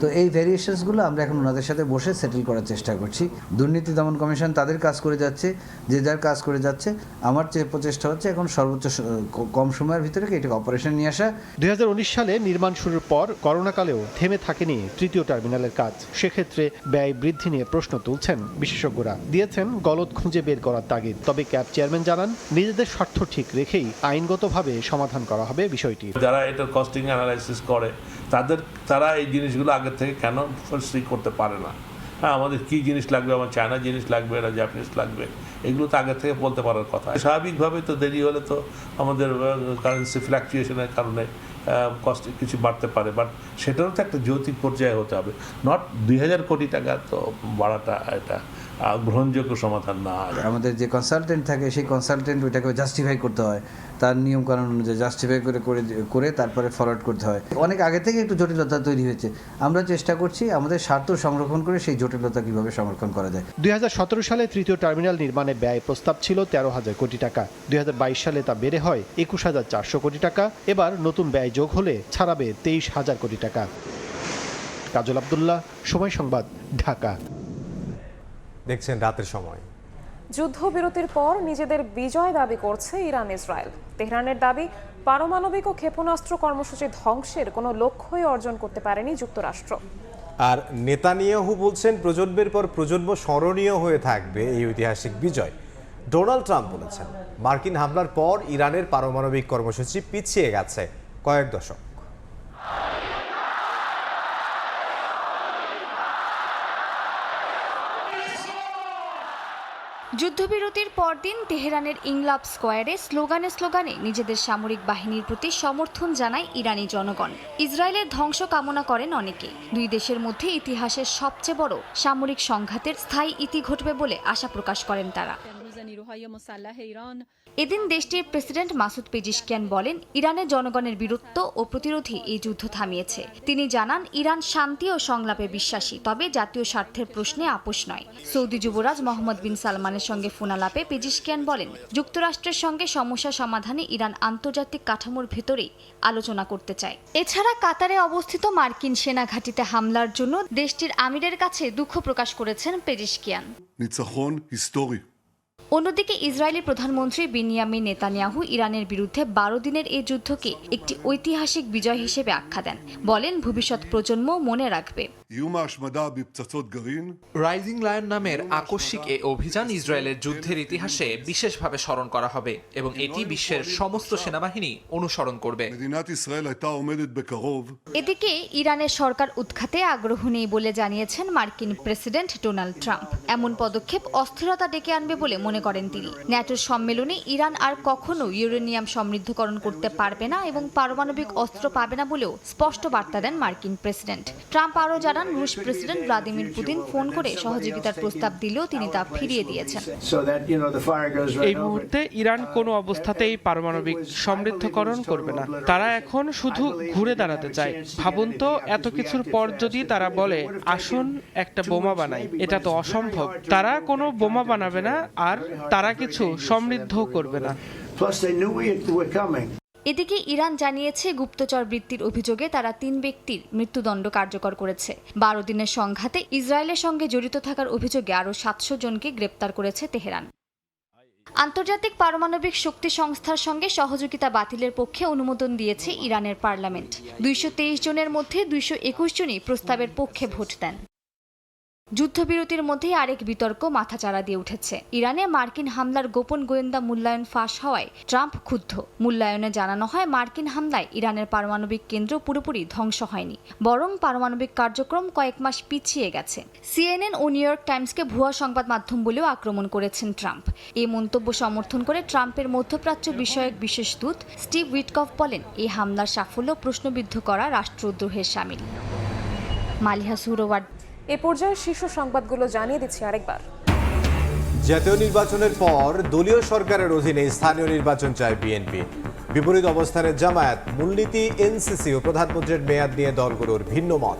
তো এই ভ্যারিয়েশনসগুলো আমরা এখন ওনাদের সাথে বসে সেটেল করার চেষ্টা করছি। দুর্নীতি দমন কমিশন তাদের কাজ করে যাচ্ছে, যে যার কাজ করে যাচ্ছে। আমার যে প্রচেষ্টা হচ্ছে এখন সর্বোচ্চ কম সময়ের ভিতরে এটাকে অপারেশন নিয়ে আসা। 2019 সালে নির্মাণ শুরুর পর করোনাকালেও থেমে থাকেনি তৃতীয় টার্মিনালের কাজ। সেক্ষেত্রে ব্যয় বৃদ্ধি নিয়ে প্রশ্ন তুলছেন বিশেষজ্ঞরা, দিয়েছেন গলদ খুঁজে বের করার তাগিদ। তবে ক্যাব চেয়ারম্যান জানান, নিজেদের স্বার্থ ঠিক রেখেই আইনগতভাবে সমাধান করা হবে বিষয়টি। যারা এটা কস্টিং অ্যানালাইসিস করে তারা এই জিনিসগুলো আগে থেকে কেন ফোরসি করতে পারে না? হ্যাঁ, আমাদের কি জিনিস লাগবে, আমার চায়না জিনিস লাগবে না জাপানিজ লাগবে, এগুলো তো আগে থেকে বলতে পারার কথা। স্বাভাবিকভাবে তো দেরি হলে তো আমাদের কারেন্সি ফ্ল্যাকচুয়েশনের কারণে কস্ট কিছু বাড়তে পারে, বাট সেটারও তো একটা যৌক্তিক পর্যায়ে হতে হবে। নট 2000 কোটি টাকা তো বাড়াটা এটা গ্রহণযোগ্য সমাধান না। আমাদের যে কনসালটেন্ট থাকে সেই কনসালটেন্ট ওইটাকে জাস্টিফাই করতে হয়, তার নিয়মকানুন অনুযায়ী জাস্টিফাই করে তারপরে ফরওয়ার্ড করতে হয়। অনেক আগে থেকে একটু জটিলতা তৈরি হয়েছে। আমরা চেষ্টা করছি আমাদের স্বার্থ সংরক্ষণ করে সেই জটিলতা কিভাবে সংরক্ষণ করা যায়। 2017 সালে তৃতীয় টার্মিনাল নির্মাণে ব্যয় প্রস্তাব ছিল 13,000 কোটি টাকা। 2022 সালে তা বেড়ে হয় 21,400 কোটি টাকা। এবার নতুন ব্যয় যোগ হলে ছাড়াবে 23,000 কোটি টাকা। কাজল আব্দুল্লাহ, সময় সংবাদ, ঢাকা। দেখছেন রাতের সময়। যুদ্ধবিরতির পর নিজেদের বিজয় দাবি করছে ইরান ইসরায়েল। তেহরানের দাবি, পারমাণবিক ও ক্ষেপণাস্ত্র কর্মসূচি ধ্বংসের কোনো লক্ষ্যই অর্জন করতে পারেনি যুক্তরাষ্ট্র। আর নেতানিয়াহু বলছেন, প্রজন্মের পর প্রজন্ম স্মরণীয় হয়ে থাকবে এই ঐতিহাসিক বিজয়। ডোনাল্ড ট্রাম্প বলেছেন, মার্কিন হামলার পর ইরানের পারমাণবিক কর্মসূচি পিছিয়ে গেছে কয়েক দশক। যুদ্ধবিরতির পরদিন তেহরানের ইংলাব স্কোয়ারে স্লোগানে নিজেদের সামরিক বাহিনীর প্রতি সমর্থন জানায় ইরানি জনগণ। ইসরায়েলের ধ্বংস কামনা করেন অনেকে। দুই দেশের মধ্যে ইতিহাসের সবচেয়ে বড় সামরিক সংঘাতের স্থায়ী ইতি ঘটবে বলে আশা প্রকাশ করেন তারা। এদিন দেশটির প্রেসিডেন্ট মাসুদ পেজিশকিয়ান বলেন, ইরানের জনগণের বীরত্ব ও প্রতিরোধী এই যুদ্ধ থামিয়েছে। তিনি জানান, ইরান শান্তি ও সংলাপে বিশ্বাসী, তবে জাতীয় স্বার্থের প্রশ্নে আপোষ নয়। সৌদি যুবরাজ মোহাম্মদ বিন সালমানের সঙ্গে ফোনালাপে পেজিশকিয়ান বলেন, যুক্তরাষ্ট্রের সঙ্গে সমস্যা সমাধানে ইরান আন্তর্জাতিক কাঠামোর ভেতরেই আলোচনা করতে চায়। এছাড়া কাতারে অবস্থিত মার্কিন সেনা ঘাঁটিতে হামলার জন্য দেশটির আমিরের কাছে দুঃখ প্রকাশ করেছেন পেজিশকিয়ান। অন্যদিকে ইসরায়েলি প্রধানমন্ত্রী বিনিয়ামিন নেতানিয়াহু ইরানের বিরুদ্ধে 12 দিনের এই যুদ্ধকে একটি ঐতিহাসিক বিজয় হিসেবে আখ্যা দেন। বলেন, ভবিষ্যৎ প্রজন্ম মনে রাখবে। রাইজিং লায়ন নামের আকস্মিক এই অভিযান ইসরায়েলের যুদ্ধের ইতিহাসে বিশেষভাবে স্মরণ করা হবে এবং এটি বিশ্বের সমস্ত সেনাবাহিনী অনুসরণ করবে। এদিকে ইরানের সরকার উৎখাতে আগ্রহ নেই বলে জানিয়েছেন মার্কিন প্রেসিডেন্ট ডোনাল্ড ট্রাম্প। এমন পদক্ষেপ অস্থিরতা ডেকে আনবে বলে মনে করেন তিনি। ন্যাটোর সম্মেলনে ইরান আর কখনো ইউরেনিয়াম সমৃদ্ধকরণ করতে পারবে না এবং পারমাণবিক অস্ত্র পাবে না বলেও স্পষ্ট বার্তা দেন মার্কিন প্রেসিডেন্ট ট্রাম্প। আরও জানান, রুশ প্রেসিডেন্ট ভ্লাদিমির পুতিন ফোন করে সহযোগিতার প্রস্তাব দিলেও তিনি তা ফিরিয়ে দিয়েছেন। এই মুহূর্তে ইরান কোনো অবস্থাতেই পারমাণবিক সমৃদ্ধকরণ করবে না। তারা এখন শুধু ঘুরে দাঁড়াতে চায়। ভাবুন তো, এত কিছুর পর যদি তারা বলে আসুন একটা বোমা বানাই, এটা তো অসম্ভব। তারা কোনো বোমা বানাবে না আর তারা কিছু সমৃদ্ধ করবে না। এদিকে ইরান জানিয়েছে, গুপ্তচর বৃত্তির অভিযোগে তারা 3 ব্যক্তির মৃত্যুদণ্ড কার্যকর করেছে। 12 দিনের সংঘাতে ইসরায়েলের সঙ্গে জড়িত থাকার অভিযোগে আরও 700 জনকে গ্রেপ্তার করেছে তেহরান। আন্তর্জাতিক পারমাণবিক শক্তি সংস্থার সঙ্গে সহযোগিতা বাতিলের পক্ষে অনুমোদন দিয়েছে ইরানের পার্লামেন্ট। 223 জনের মধ্যে 221 জনই প্রস্তাবের পক্ষে ভোট দেন। যুদ্ধবিরতির মধ্যেই আরেক বিতর্ক মাথাচাড়া দিয়ে উঠেছে। ইরানে মার্কিন হামলার গোপন গোয়েন্দা মূল্যায়ন ফাঁস হওয়ায় ট্রাম্প ক্ষুব্ধ। মূল্যায়নে জানানো হয়, মার্কিন হামলায় ইরানের পারমাণবিক কেন্দ্র পুরোপুরি ধ্বংস হয়নি, বরং পারমাণবিক কার্যক্রম কয়েক মাস পিছিয়ে গেছে। সিএনএন ও নিউ ইয়র্ক টাইমসকে ভুয়া সংবাদ মাধ্যম বলেও আক্রমণ করেছেন ট্রাম্প। এই মন্তব্য সমর্থন করে ট্রাম্পের মধ্যপ্রাচ্য বিষয়ক বিশেষ দূত স্টিভ উইটকফ বলেন, এই হামলার সাফল্য প্রশ্নবিদ্ধ করা রাষ্ট্রদ্রোহের শামিল। মালিহা সুরওয়ার্ড, এ পর্যায়ে শীর্ষ সংবাদগুলো জানিয়ে দিচ্ছি আরেকবার। জাতীয় নির্বাচনের পর দলীয় সরকারের অধীনে স্থানীয় নির্বাচন চায় বিএনপি। বিপরীত অবস্থানের জামায়াত, মূলনীতি, এনসিসি ও প্রধানমন্ত্রীর মেয়াদ নিয়ে দলগুলোর ভিন্ন মত।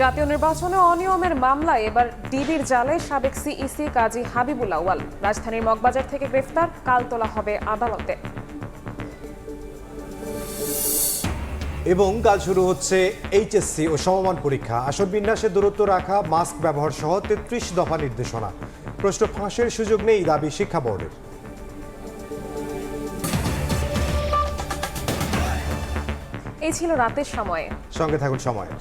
জাতীয় নির্বাচনে অনিয়মের মামলায় এবার ডিবির জালে সাবেক সিইসি কাজী হাবিবুল আউয়াল। রাজধানীর মগবাজার থেকে গ্রেফতার, কাল তোলা হবে আদালতে। এবং কাল শুরু হচ্ছে এইচএসসি ও সমমান পরীক্ষা। আসন বিন্যাসে দূরত্ব রাখা, মাস্ক ব্যবহার সহ ৩৩ দফা নির্দেশনা। প্রশ্ন ফাঁসের সুযোগ নেই দাবি শিক্ষা বোর্ডের। এই ছিল রাতের সময়ে। সঙ্গে থাকুন সময়ের।